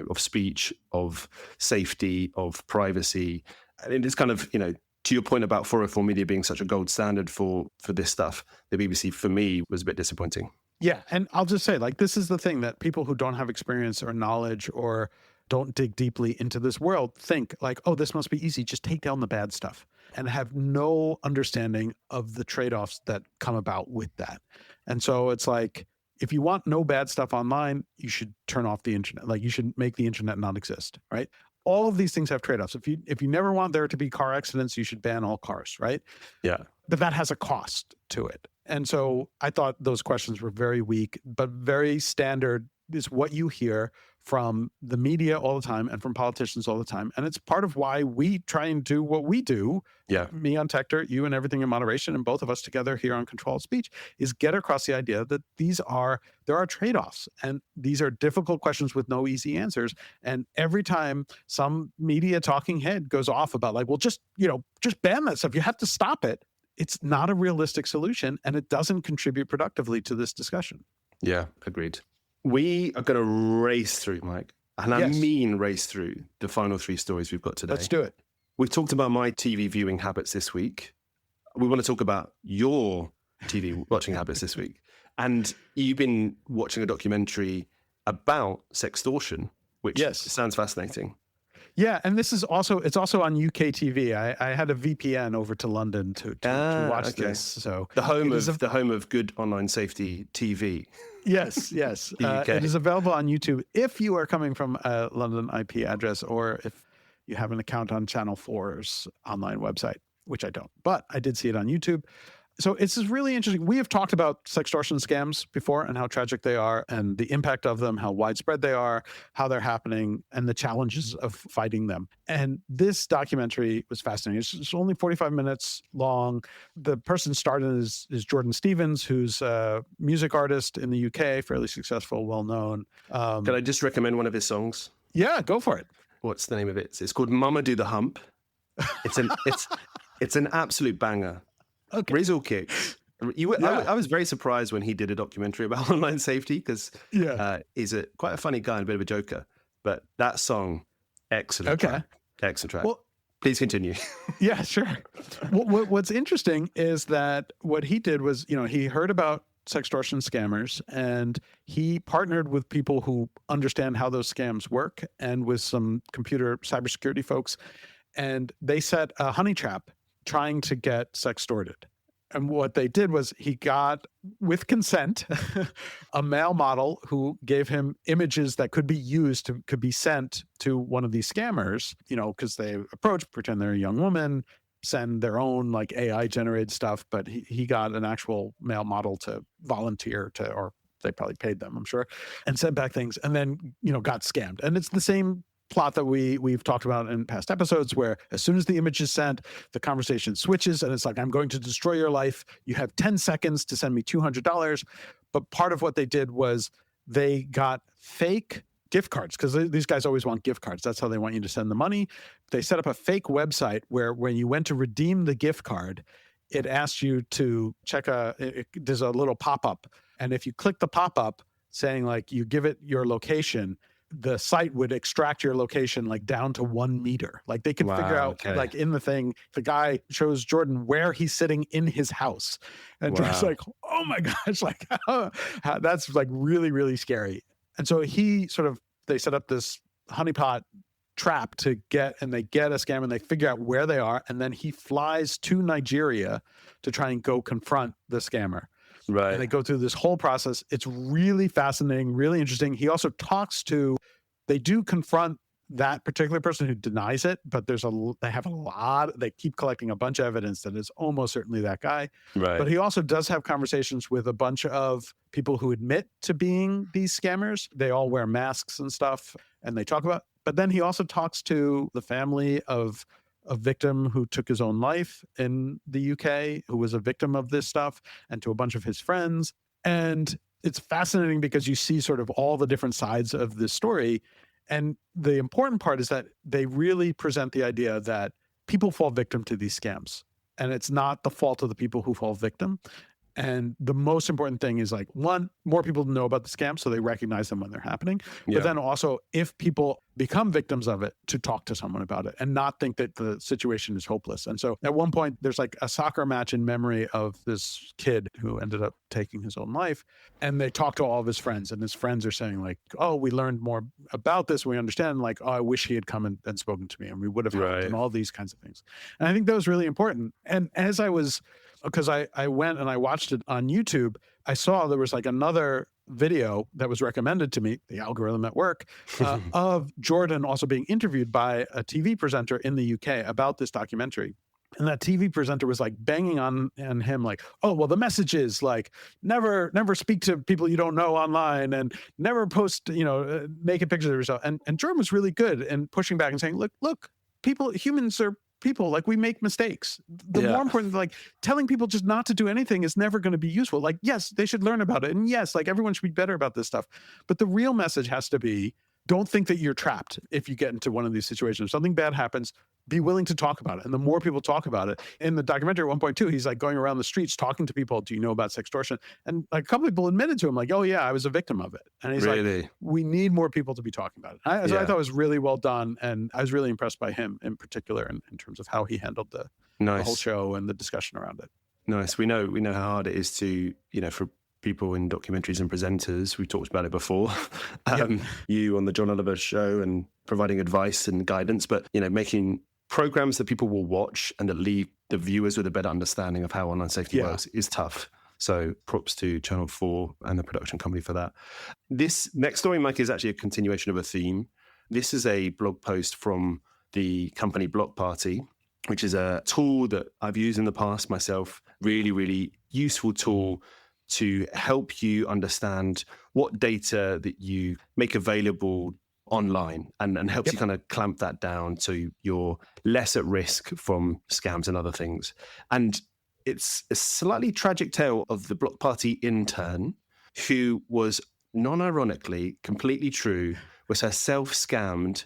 of speech, of safety, of privacy. And it is kind of, to your point about 404 Media being such a gold standard for this stuff, the BBC, for me, was a bit disappointing. Yeah. And I'll just say, like, this is the thing that people who don't have experience or knowledge or don't dig deeply into this world think, like, oh, this must be easy. Just take down the bad stuff, and have no understanding of the trade-offs that come about with that. And so it's like, if you want no bad stuff online, you should turn off the internet. Like, you should make the internet not exist, right? All of these things have trade-offs. If you never want there to be car accidents, you should ban all cars, right? Yeah. But that has a cost to it. And so I thought those questions were very weak, but very standard is what you hear from the media all the time and from politicians all the time. And it's part of why we try and do what we do. Yeah. Me on Tech Dirt, you and Everything in Moderation, and both of us together here on Ctrl-Alt-Speech, is get across the idea that there are trade-offs, and these are difficult questions with no easy answers. And every time some media talking head goes off about, like, well, just ban that stuff, you have to stop it. It's not a realistic solution, and it doesn't contribute productively to this discussion. Yeah, agreed. We are going to race through, Mike, and I mean race through the final three stories we've got today. Let's do it. We've talked about my TV viewing habits this week. We want to talk about your TV watching habits this week. And you've been watching a documentary about sextortion, which sounds fascinating. Yeah, and it's also on UK TV. I had a VPN over to London to watch this. So the home of good online safety TV. Yes. It is available on YouTube if you are coming from a London IP address, or if you have an account on Channel 4's online website, which I don't. But I did see it on YouTube. So it's really interesting. We have talked about sextortion scams before and how tragic they are and the impact of them, how widespread they are, how they're happening, and the challenges of fighting them. And this documentary was fascinating. It's only 45 minutes long. The person started is Jordan Stevens, who's a music artist in the UK, fairly successful, well-known. Can I just recommend one of his songs? Yeah, go for it. What's the name of it? It's called Mama Do the Hump. It's an absolute banger. Okay. Raise all kicks. I was very surprised when he did a documentary about online safety because he's quite a funny guy and a bit of a joker. But that song, excellent. Okay. Excellent track. Well, please continue. Yeah, sure. What's interesting is that what he did was, he heard about sextortion scammers and he partnered with people who understand how those scams work and with some computer cybersecurity folks. And they set a honey trap trying to get sextorted. And what they did was he got, with consent, a male model who gave him images that could be sent to one of these scammers, because they pretend they're a young woman, send their own like AI generated stuff. But he got an actual male model to volunteer or they probably paid them, I'm sure, and sent back things and then, got scammed. And it's the same plot that we've talked about in past episodes, where as soon as the image is sent, the conversation switches and it's like, I'm going to destroy your life. You have 10 seconds to send me $200. But part of what they did was they got fake gift cards, because these guys always want gift cards. That's how they want you to send the money. They set up a fake website where when you went to redeem the gift card, it asked you to check there's a little pop-up. And if you click the pop-up saying like you give it your location, the site would extract your location like down to 1 meter. Like they could figure out like in the thing, the guy shows Jordan where he's sitting in his house. And Jordan's like, oh my gosh, like that's like really, really scary. And so they set up this honeypot trap they get a scam and they figure out where they are. And then he flies to Nigeria to try and go confront the scammer. Right. And they go through this whole process. It's really fascinating, really interesting. He also they do confront that particular person who denies it, but they keep collecting a bunch of evidence that is almost certainly that guy. Right. But he also does have conversations with a bunch of people who admit to being these scammers. They all wear masks and stuff, and they talk about, but then he also talks to the family of a victim who took his own life in the UK, who was a victim of this stuff, and to a bunch of his friends. And it's fascinating because you see sort of all the different sides of this story. And the important part is that they really present the idea that people fall victim to these scams. And it's not the fault of the people who fall victim. And the most important thing is like, one, more people know about the scam so they recognize them when they're happening. But then also, if people become victims of it, to talk to someone about it and not think that the situation is hopeless. And so at one point, there's like a soccer match in memory of this kid who ended up taking his own life. And they talk to all of his friends, and his friends are saying like, oh, we learned more about this. We understand, like, oh, I wish he had come and spoken to me and we would have helped, and all these kinds of things. And I think that was really important. And because I went and I watched it on YouTube, I saw there was like another video that was recommended to me, the algorithm at work, of Jordan also being interviewed by a TV presenter in the UK about this documentary. And that TV presenter was like banging on him like, oh, well, the message is like, never speak to people you don't know online and never post, naked pictures of yourself. And Jordan was really good in pushing back and saying, look, humans are people, like we make mistakes. The more important, like telling people just not to do anything is never going to be useful. Like, yes, they should learn about it. And yes, like everyone should be better about this stuff. But the real message has to be, don't think that you're trapped if you get into one of these situations. If something bad happens, be willing to talk about it. And the more people talk about it, in the documentary at one point too, he's like going around the streets talking to people. Do you know about sextortion? And like a couple of people admitted to him, like, oh yeah, I was a victim of it. And he's like, we need more people to be talking about it. So I thought it was really well done. And I was really impressed by him in particular in terms of how he handled the whole show and the discussion around it. Nice. We know how hard it is to, for people in documentaries and presenters. We talked about it before. You on the John Oliver show and providing advice and guidance, but making programs that people will watch and that leave the viewers with a better understanding of how online safety works is tough. So props to Channel 4 and the production company for that. This next story, Mike, is actually a continuation of a theme. This is a blog post from the company Block Party, which is a tool that I've used in the past myself. Really, really useful tool to help you understand what data that you make available online and helps you kind of clamp that down so you're less at risk from scams and other things. And it's a slightly tragic tale of the Block Party intern who was non-ironically, completely true, was herself scammed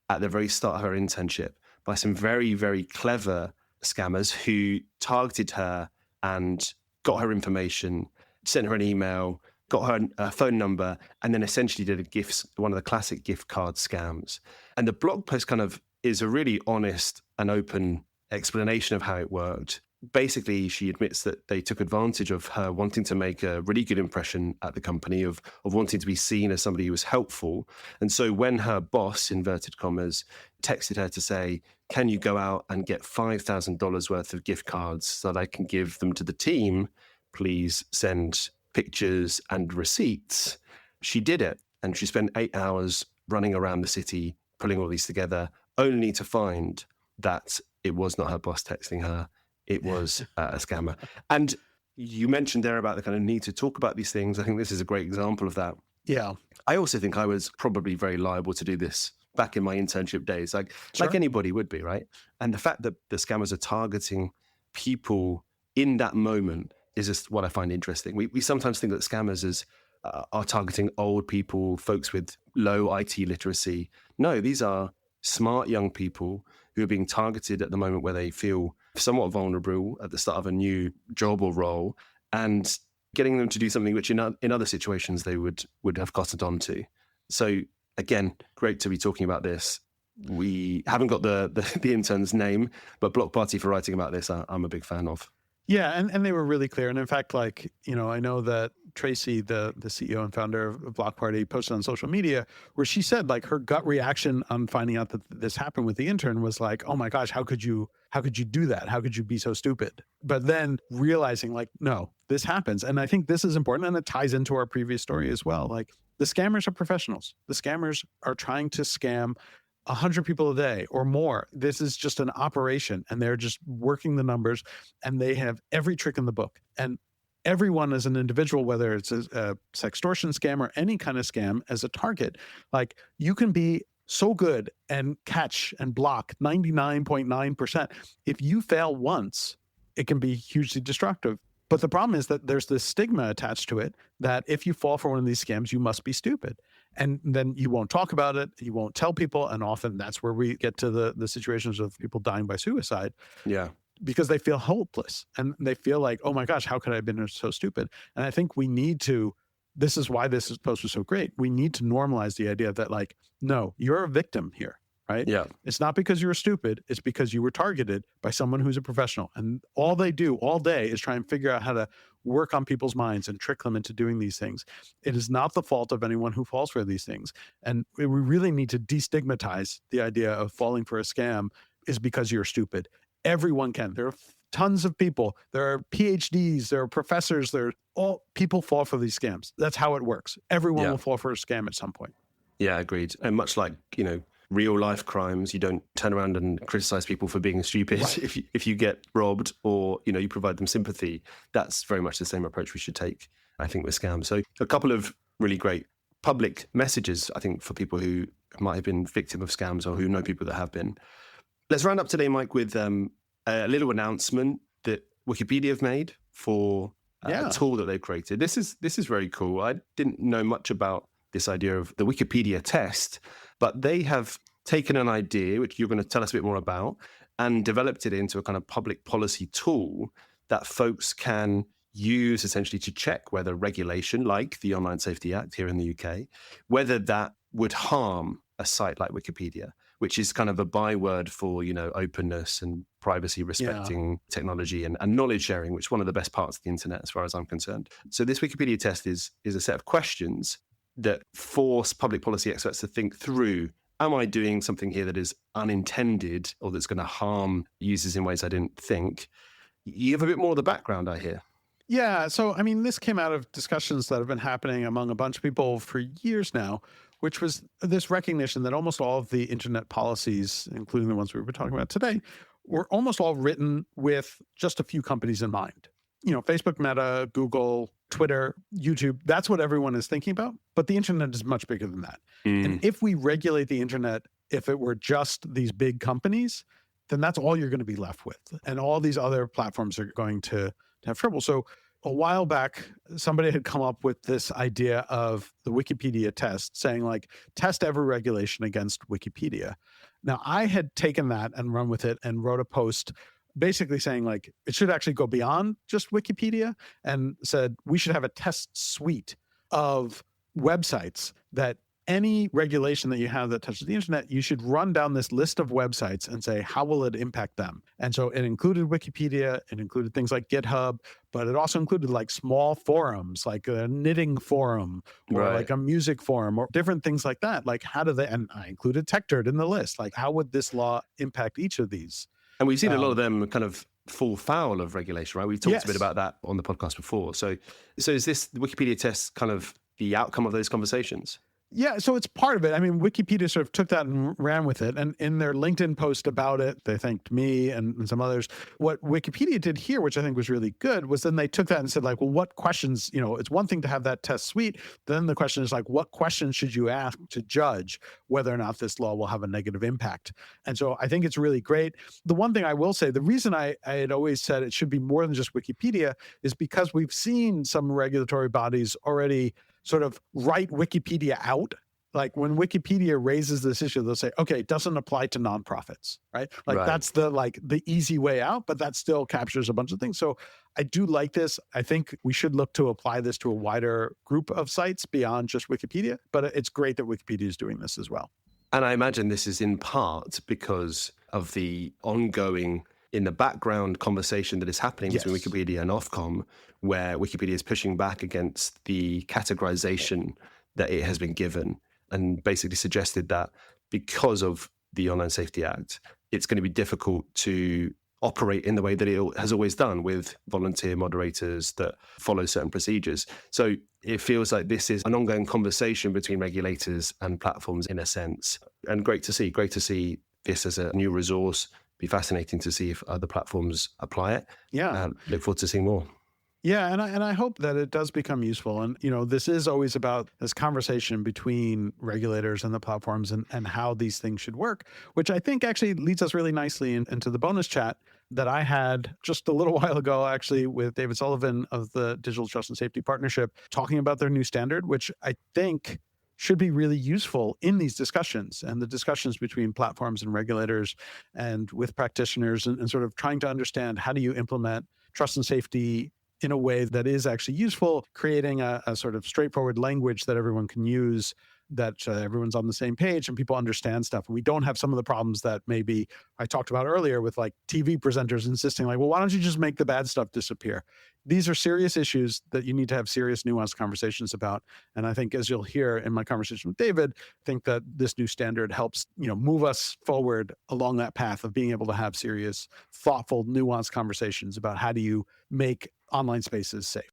at the very start of her internship by some very, very clever scammers who targeted her and got her information, sent her an email, got her a phone number, and then essentially did one of the classic gift card scams. And the blog post kind of is a really honest and open explanation of how it worked. Basically, she admits that they took advantage of her wanting to make a really good impression at the company, of wanting to be seen as somebody who was helpful. And so when her boss, inverted commas, texted her to say, can you go out and get $5,000 worth of gift cards so that I can give them to the team? Please send pictures and receipts. She did it. And she spent 8 hours running around the city, pulling all these together, only to find that it was not her boss texting her. It was a scammer. And you mentioned there about the kind of need to talk about these things. I think this is a great example of that. Yeah. I also think I was probably very liable to do this back in my internship days, like anybody would be, right? And the fact that the scammers are targeting people in that moment is just what I find interesting. We sometimes think that scammers are targeting old people, folks with low IT literacy. No, these are smart young people who are being targeted at the moment where they feel somewhat vulnerable at the start of a new job or role, and getting them to do something which in other situations they would have cottoned on to. So again, great to be talking about this. We haven't got the intern's name, but Block Party for writing about this, I'm a big fan of. Yeah, and they were really clear. And in fact, I know that Tracy, the CEO and founder of Block Party, posted on social media where she said her gut reaction on finding out that this happened with the intern was like, oh my gosh, how could you do that? How could you be so stupid? But then realizing no, this happens. And I think this is important, and it ties into our previous story as well. The scammers are professionals. The scammers are trying to scam 100 people a day or more. This is just an operation, and they're just working the numbers, and they have every trick in the book. And everyone as an individual, whether it's a sextortion scam or any kind of scam as a target, you can be so good and catch and block 99.9%. If you fail once, it can be hugely destructive. But the problem is that there's this stigma attached to it that if you fall for one of these scams, you must be stupid. And then you won't talk about it. You won't tell people. And often that's where we get to the situations of people dying by suicide. Yeah. Because they feel hopeless and they feel like, oh my gosh, how could I have been so stupid? And I think we need to, this is why this post was so great. We need to normalize the idea that no, you're a victim here. Right? Yeah. It's not because you were stupid. It's because you were targeted by someone who's a professional. And all they do all day is try and figure out how to work on people's minds and trick them into doing these things. It is not the fault of anyone who falls for these things. And we really need to destigmatize the idea of falling for a scam is because you're stupid. Everyone can. There are tons of people. There are PhDs, there are professors, all people fall for these scams. That's how it works. Everyone will fall for a scam at some point. Yeah, agreed. And much like, real life crimes, you don't turn around and criticize people for being stupid. Right. If you get robbed or you provide them sympathy, that's very much the same approach we should take, I think, with scams. So a couple of really great public messages, I think, for people who might have been victim of scams or who know people that have been. Let's round up today, Mike, with a little announcement that Wikipedia have made for a tool that they've created. This is very cool. I didn't know much about this idea of the Wikipedia test, but they have taken an idea, which you're going to tell us a bit more about, and developed it into a kind of public policy tool that folks can use essentially to check whether regulation, like the Online Safety Act here in the UK, whether that would harm a site like Wikipedia, which is kind of a byword for, openness and privacy respecting technology and knowledge sharing, which is one of the best parts of the internet as far as I'm concerned. So this Wikipedia test is a set of questions that force public policy experts to think through, am I doing something here that is unintended or that's going to harm users in ways I didn't think? You have a bit more of the background, I hear. Yeah. So, I mean, this came out of discussions that have been happening among a bunch of people for years now, which was this recognition that almost all of the internet policies, including the ones we were talking about today, were almost all written with just a few companies in mind. Facebook, Meta, Google, Twitter, YouTube, that's what everyone is thinking about. But the internet is much bigger than that. And if we regulate the internet, if it were just these big companies, then that's all you're going to be left with. And all these other platforms are going to have trouble. So a while back, somebody had come up with this idea of the Wikipedia test, saying test every regulation against Wikipedia. Now, I had taken that and run with it and wrote a post basically saying it should actually go beyond just Wikipedia, and said we should have a test suite of websites that any regulation that you have that touches the internet, you should run down this list of websites and say, how will it impact them? And so it included Wikipedia, it included things like GitHub, but it also included small forums, like a knitting forum or Right. a music forum or different things like that. And I included TechDirt in the list. How would this law impact each of these? And we've seen a lot of them kind of fall foul of regulation, right? We've talked a bit about that on the podcast before. So is this Wikipedia test kind of the outcome of those conversations? Yeah, so it's part of it. I mean, Wikipedia sort of took that and ran with it. And in their LinkedIn post about it, they thanked me and some others. What Wikipedia did here, which I think was really good, was then they took that and said, well, what questions, it's one thing to have that test suite. Then the question is what questions should you ask to judge whether or not this law will have a negative impact? And so I think it's really great. The one thing I will say, the reason I had always said it should be more than just Wikipedia is because we've seen some regulatory bodies already sort of write Wikipedia out. When Wikipedia raises this issue, they'll say, okay, it doesn't apply to nonprofits, right? That's the easy way out, but that still captures a bunch of things. So I do like this. I think we should look to apply this to a wider group of sites beyond just Wikipedia, but it's great that Wikipedia is doing this as well. And I imagine this is in part because of the ongoing in the background conversation that is happening between Wikipedia and Ofcom, where Wikipedia is pushing back against the categorization that it has been given and basically suggested that because of the Online Safety Act, it's going to be difficult to operate in the way that it has always done with volunteer moderators that follow certain procedures. So it feels like this is an ongoing conversation between regulators and platforms in a sense. And great to see this as a new resource. Be fascinating to see if other platforms apply it. Yeah. Look forward to seeing more. Yeah, and I hope that it does become useful. And, this is always about this conversation between regulators and the platforms and how these things should work, which I think actually leads us really nicely into the bonus chat that I had just a little while ago, actually, with David Sullivan of the Digital Trust and Safety Partnership, talking about their new standard, which I think should be really useful in these discussions and the discussions between platforms and regulators and with practitioners and sort of trying to understand how do you implement trust and safety in a way that is actually useful, creating a sort of straightforward language that everyone can use, that everyone's on the same page and people understand stuff. We don't have some of the problems that maybe I talked about earlier with TV presenters insisting well, why don't you just make the bad stuff disappear? These are serious issues that you need to have serious, nuanced conversations about. And I think, as you'll hear in my conversation with David, I think that this new standard helps, move us forward along that path of being able to have serious, thoughtful, nuanced conversations about how do you make online spaces safe.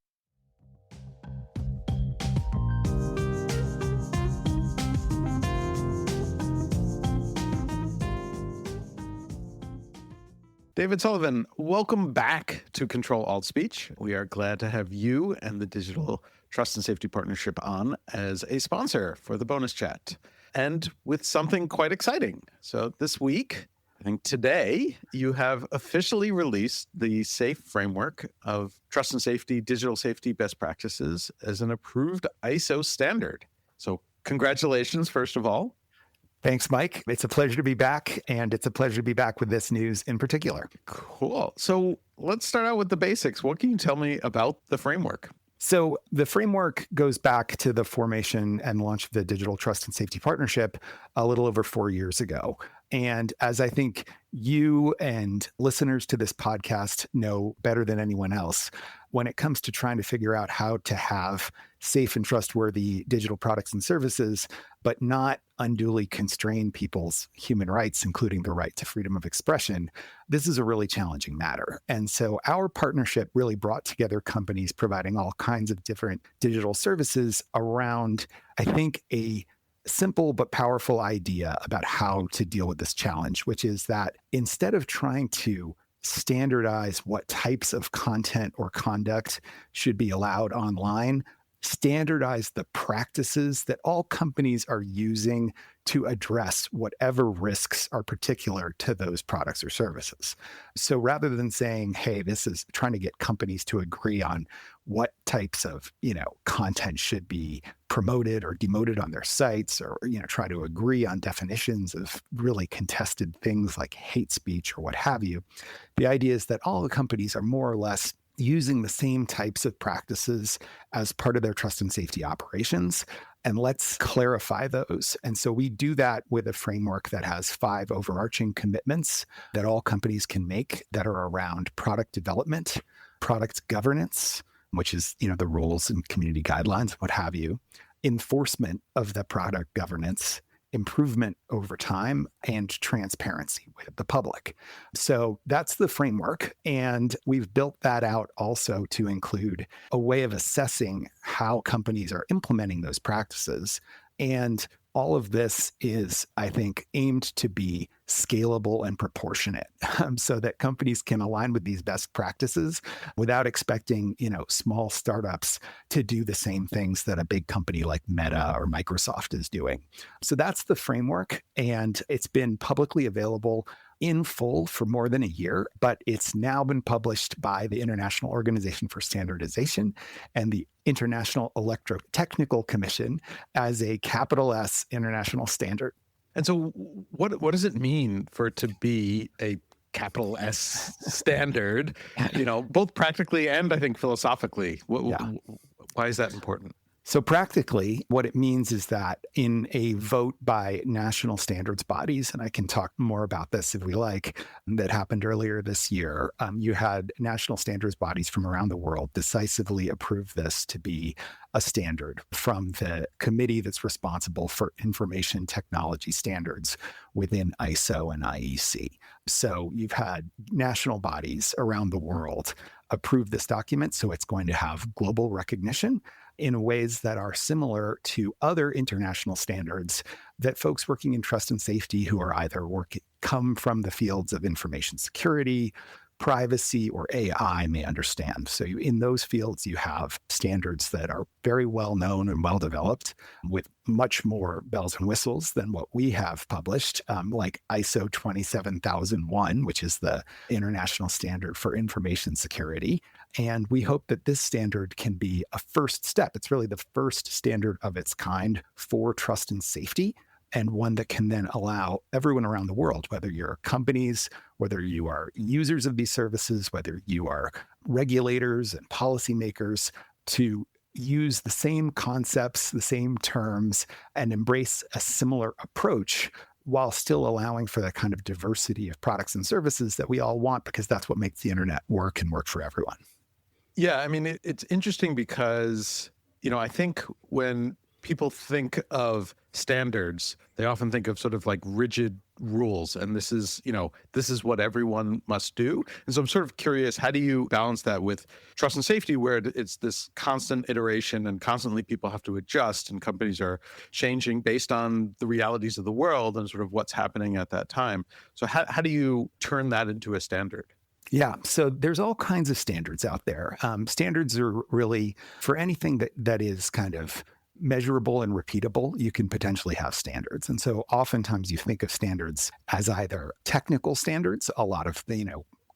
David Sullivan, welcome back to Ctrl-Alt-Speech. We are glad to have you and the Digital Trust and Safety Partnership on as a sponsor for the bonus chat, and with something quite exciting. So this week, I think today, you have officially released the SAFE framework of trust and safety, digital safety best practices as an approved ISO standard. So congratulations, first of all. Thanks, Mike. It's a pleasure to be back, and it's a pleasure to be back with this news in particular. Cool. So let's start out with the basics. What can you tell me about the framework? So the framework goes back to the formation and launch of the Digital Trust and Safety Partnership a little over 4 years ago. And as I think you and listeners to this podcast know better than anyone else, when it comes to trying to figure out how to have safe and trustworthy digital products and services, but not unduly constrain people's human rights, including the right to freedom of expression, this is a really challenging matter. And so our partnership really brought together companies providing all kinds of different digital services around, I think, a simple but powerful idea about how to deal with this challenge, which is that instead of trying to standardize what types of content or conduct should be allowed online, standardize the practices that all companies are using to address whatever risks are particular to those products or services. So rather than saying, hey, this is trying to get companies to agree on what types of, content should be promoted or demoted on their sites, or, try to agree on definitions of really contested things like hate speech or what have you. The idea is that all the companies are more or less using the same types of practices as part of their trust and safety operations. And let's clarify those. And so we do that with a framework that has 5 overarching commitments that all companies can make that are around product development, product governance, which is, the rules and community guidelines, what have you, enforcement of the product governance, improvement over time, and transparency with the public. So that's the framework. And we've built that out also to include a way of assessing how companies are implementing those practices. And all of this is, I think, aimed to be scalable and proportionate so that companies can align with these best practices without expecting, small startups to do the same things that a big company like Meta or Microsoft is doing. So that's the framework. And it's been publicly available in full for more than a year, but it's now been published by the International Organization for Standardization and the International Electrotechnical Commission as a capital S international standard. And so what does it mean for it to be a capital S standard, both practically and I think philosophically? Why is that important? So practically, what it means is that in a vote by national standards bodies, and I can talk more about this if we like, that happened earlier this year, you had national standards bodies from around the world decisively approve this to be a standard from the committee that's responsible for information technology standards within ISO and IEC. So you've had national bodies around the world approve this document, so it's going to have global recognition in ways that are similar to other international standards that folks working in trust and safety who are either come from the fields of information security, privacy, or AI may understand. So in those fields, you have standards that are very well known and well developed with much more bells and whistles than what we have published, like ISO 27001, which is the international standard for information security. And we hope that this standard can be a first step. It's really the first standard of its kind for trust and safety, and one that can then allow everyone around the world, whether you're companies, whether you are users of these services, whether you are regulators and policymakers, to use the same concepts, the same terms, and embrace a similar approach while still allowing for the kind of diversity of products and services that we all want, because that's what makes the internet work and work for everyone. Yeah, I mean, it's interesting because, I think when people think of standards, they often think of sort of like rigid rules. And this is what everyone must do. And so I'm sort of curious, how do you balance that with trust and safety, where it's this constant iteration and constantly people have to adjust and companies are changing based on the realities of the world and sort of what's happening at that time. So how do you turn that into a standard? Yeah, so there's all kinds of standards out there. Standards are really for anything that is kind of measurable and repeatable, you can potentially have standards. And so oftentimes you think of standards as either technical standards, a lot of the,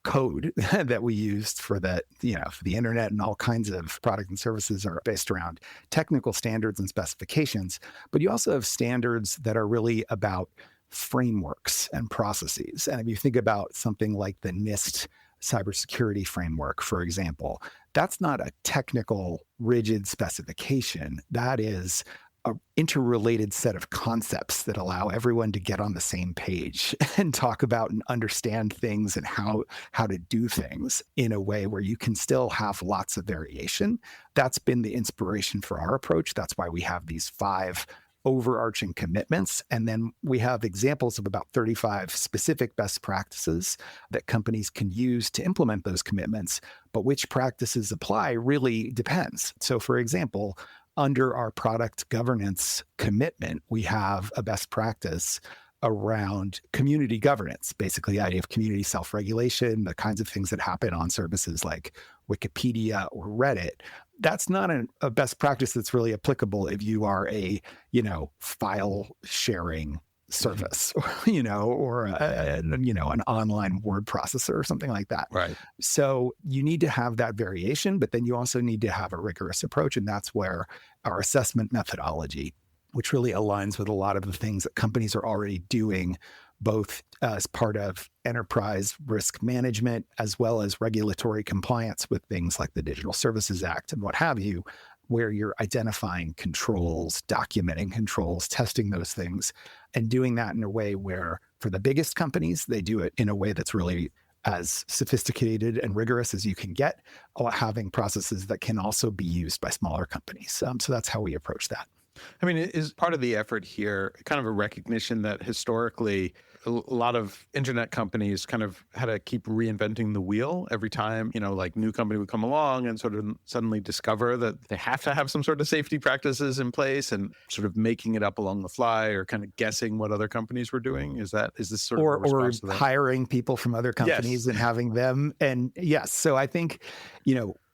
code that we used for the internet and all kinds of products and services are based around technical standards and specifications. But you also have standards that are really about frameworks and processes. And if you think about something like the NIST cybersecurity framework, for example, that's not a technical, rigid specification. That is an interrelated set of concepts that allow everyone to get on the same page and talk about and understand things and how to do things in a way where you can still have lots of variation. That's been the inspiration for our approach. That's why we have these 5 overarching commitments. And then we have examples of about 35 specific best practices that companies can use to implement those commitments. But which practices apply really depends. So for example, under our product governance commitment, we have a best practice around community governance, basically the idea of community self-regulation, the kinds of things that happen on services like Wikipedia or Reddit. That's not a best practice that's really applicable if you are a, file sharing service, or an online word processor or something like that. Right. So you need to have that variation, but then you also need to have a rigorous approach. And that's where our assessment methodology, which really aligns with a lot of the things that companies are already doing, both as part of enterprise risk management, as well as regulatory compliance with things like the Digital Services Act and what have you, where you're identifying controls, documenting controls, testing those things, and doing that in a way where for the biggest companies, they do it in a way that's really as sophisticated and rigorous as you can get, while having processes that can also be used by smaller companies. So that's how we approach that. I mean, is part of the effort here kind of a recognition that historically a lot of internet companies kind of had to keep reinventing the wheel every time, like new company would come along and sort of suddenly discover that they have to have some sort of safety practices in place and sort of making it up along the fly or kind of guessing what other companies were doing? Is this sort of a response to that? Hiring people from other companies and having them. And yes, so I think,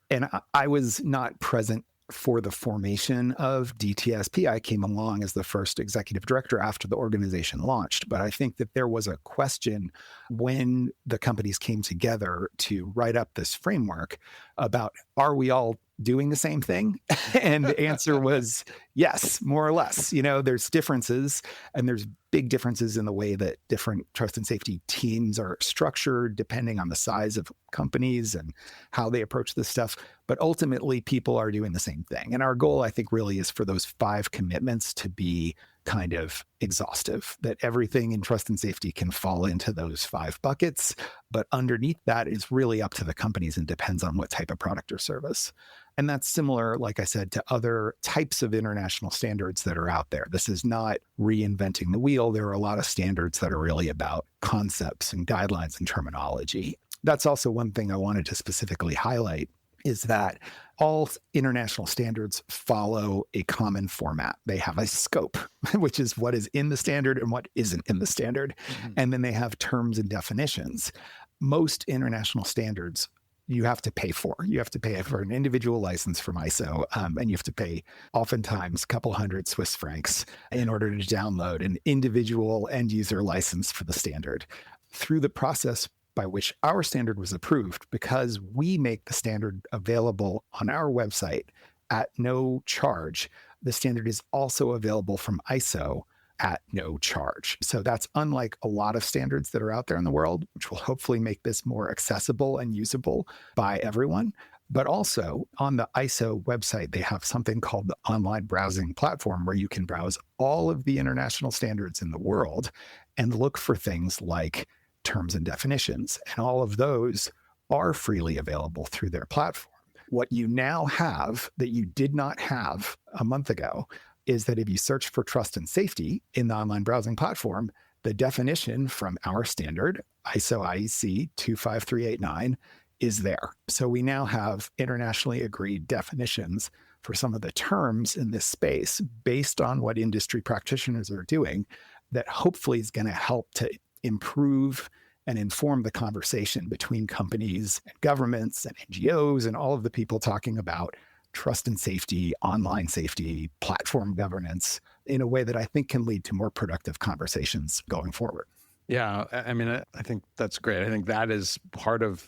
and I was not present for the formation of DTSP. I came along as the first executive director after the organization launched. But I think that there was a question when the companies came together to write up this framework about, are we all doing the same thing? And the answer was yes, more or less. There's differences, and there's big differences in the way that different trust and safety teams are structured, depending on the size of companies and how they approach this stuff. But ultimately, people are doing the same thing. And our goal, I think, really is for those 5 commitments to be kind of exhaustive, that everything in trust and safety can fall into those 5 buckets. But underneath that is really up to the companies and depends on what type of product or service. And that's similar, like I said, to other types of international standards that are out there. This is not reinventing the wheel. There are a lot of standards that are really about concepts and guidelines and terminology. That's also one thing I wanted to specifically highlight, is that all international standards follow a common format. They have a scope, which is what is in the standard and what isn't in the standard. Mm-hmm. And then they have terms and definitions. Most international standards you have to pay for. You have to pay for an individual license from ISO, and you have to pay oftentimes a couple hundred Swiss francs in order to download an individual end user license for the standard. Through the process by which our standard was approved, because we make the standard available on our website at no charge, the standard is also available from ISO at no charge. So that's unlike a lot of standards that are out there in the world, which will hopefully make this more accessible and usable by everyone. But also on the ISO website, they have something called the online browsing platform, where you can browse all of the international standards in the world and look for things like terms and definitions. And all of those are freely available through their platform. What you now have that you did not have a month ago is that if you search for trust and safety in the online browsing platform, the definition from our standard, ISO IEC 25389, is there. So we now have internationally agreed definitions for some of the terms in this space based on what industry practitioners are doing, that hopefully is going to help to improve and inform the conversation between companies and governments and NGOs and all of the people talking about trust and safety, online safety, platform governance in a way that I think can lead to more productive conversations going forward. Yeah, I mean, I think that's great. I think that is part of,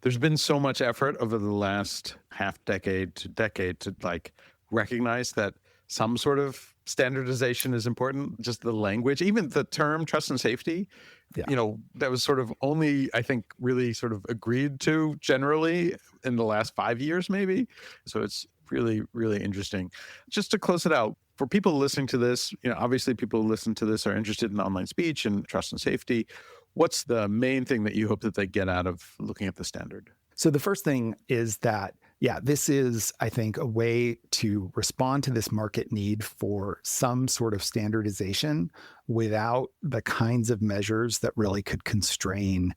there's been so much effort over the last half decade to like recognize that some sort of standardization is important. Just the language, even the term trust and safety, that was sort of only, I think, really sort of agreed to generally in the last 5 years, maybe. So it's really, really interesting. Just to close it out, For people listening to this, obviously people who listen to this are interested in online speech and trust and safety. What's the main thing that you hope that they get out of looking at the standard? So the first thing is that, this is, I think, a way to respond to this market need for some sort of standardization without the kinds of measures that really could constrain,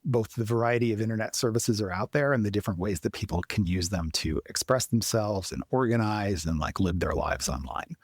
both the variety of internet services are out there and the different ways that people can use them to express themselves and organize and live their lives online.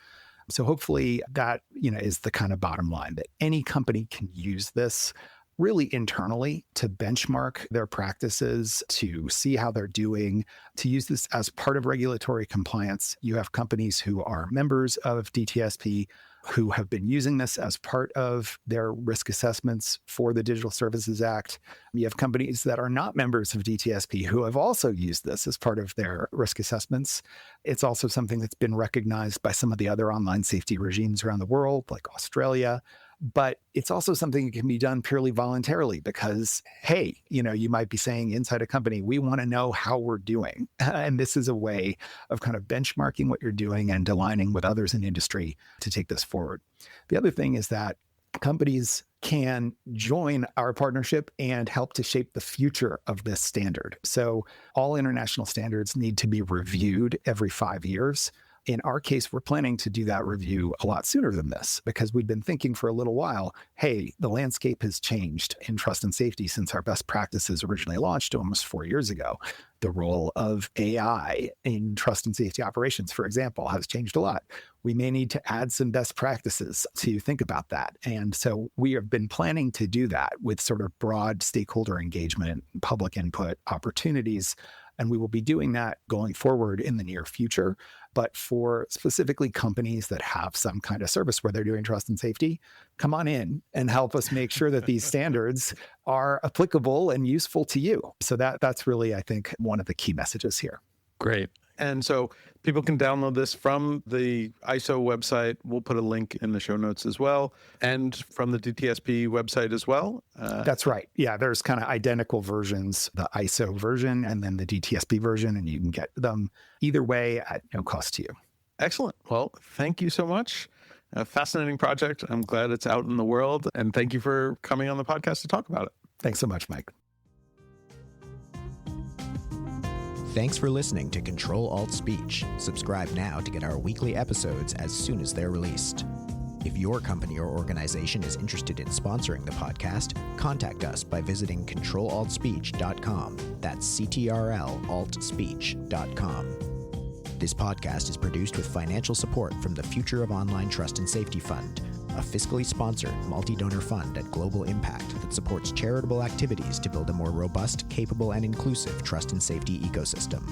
So hopefully that, is the kind of bottom line, that any company can use this really internally to benchmark their practices, to see how they're doing, to use this as part of regulatory compliance. You have companies who are members of DTSP who have been using this as part of their risk assessments for the Digital Services Act. You have companies that are not members of DTSP who have also used this as part of their risk assessments. It's also something that's been recognized by some of the other online safety regimes around the world, like Australia. But it's also something that can be done purely voluntarily because, hey, you might be saying inside a company, we want to know how we're doing. And this is a way of kind of benchmarking what you're doing and aligning with others in industry to take this forward. The other thing is that companies can join our partnership and help to shape the future of this standard. So all international standards need to be reviewed every 5 years. In our case, we're planning to do that review a lot sooner than this because we've been thinking for a little while, hey, the landscape has changed in trust and safety since our best practices originally launched almost 4 years ago. The role of AI in trust and safety operations, for example, has changed a lot. We may need to add some best practices to think about that. And so we have been planning to do that with sort of broad stakeholder engagement, public input opportunities. And we will be doing that going forward in the near future. But for specifically companies that have some kind of service where they're doing trust and safety, come on in and help us make sure that these standards are applicable and useful to you. So that's really, I think, one of the key messages here. Great. And so people can download this from the ISO website. We'll put a link in the show notes as well, and from the DTSP website as well. That's right. Yeah, there's kind of identical versions, the ISO version and then the DTSP version, and you can get them either way at no cost to you. Excellent. Well, thank you so much. A fascinating project. I'm glad it's out in the world, and thank you for coming on the podcast to talk about it. Thanks so much, Mike. Thanks for listening to Ctrl-Alt-Speech. Subscribe now to get our weekly episodes as soon as they're released. If your company or organization is interested in sponsoring the podcast, contact us by visiting Ctrl-Alt-Speech.com. That's Ctrl-Alt-Speech.com. This podcast is produced with financial support from the Future of Online Trust and Safety Fund, a fiscally sponsored multi-donor fund at global impact that supports charitable activities to build a more robust, capable, and inclusive trust and safety ecosystem.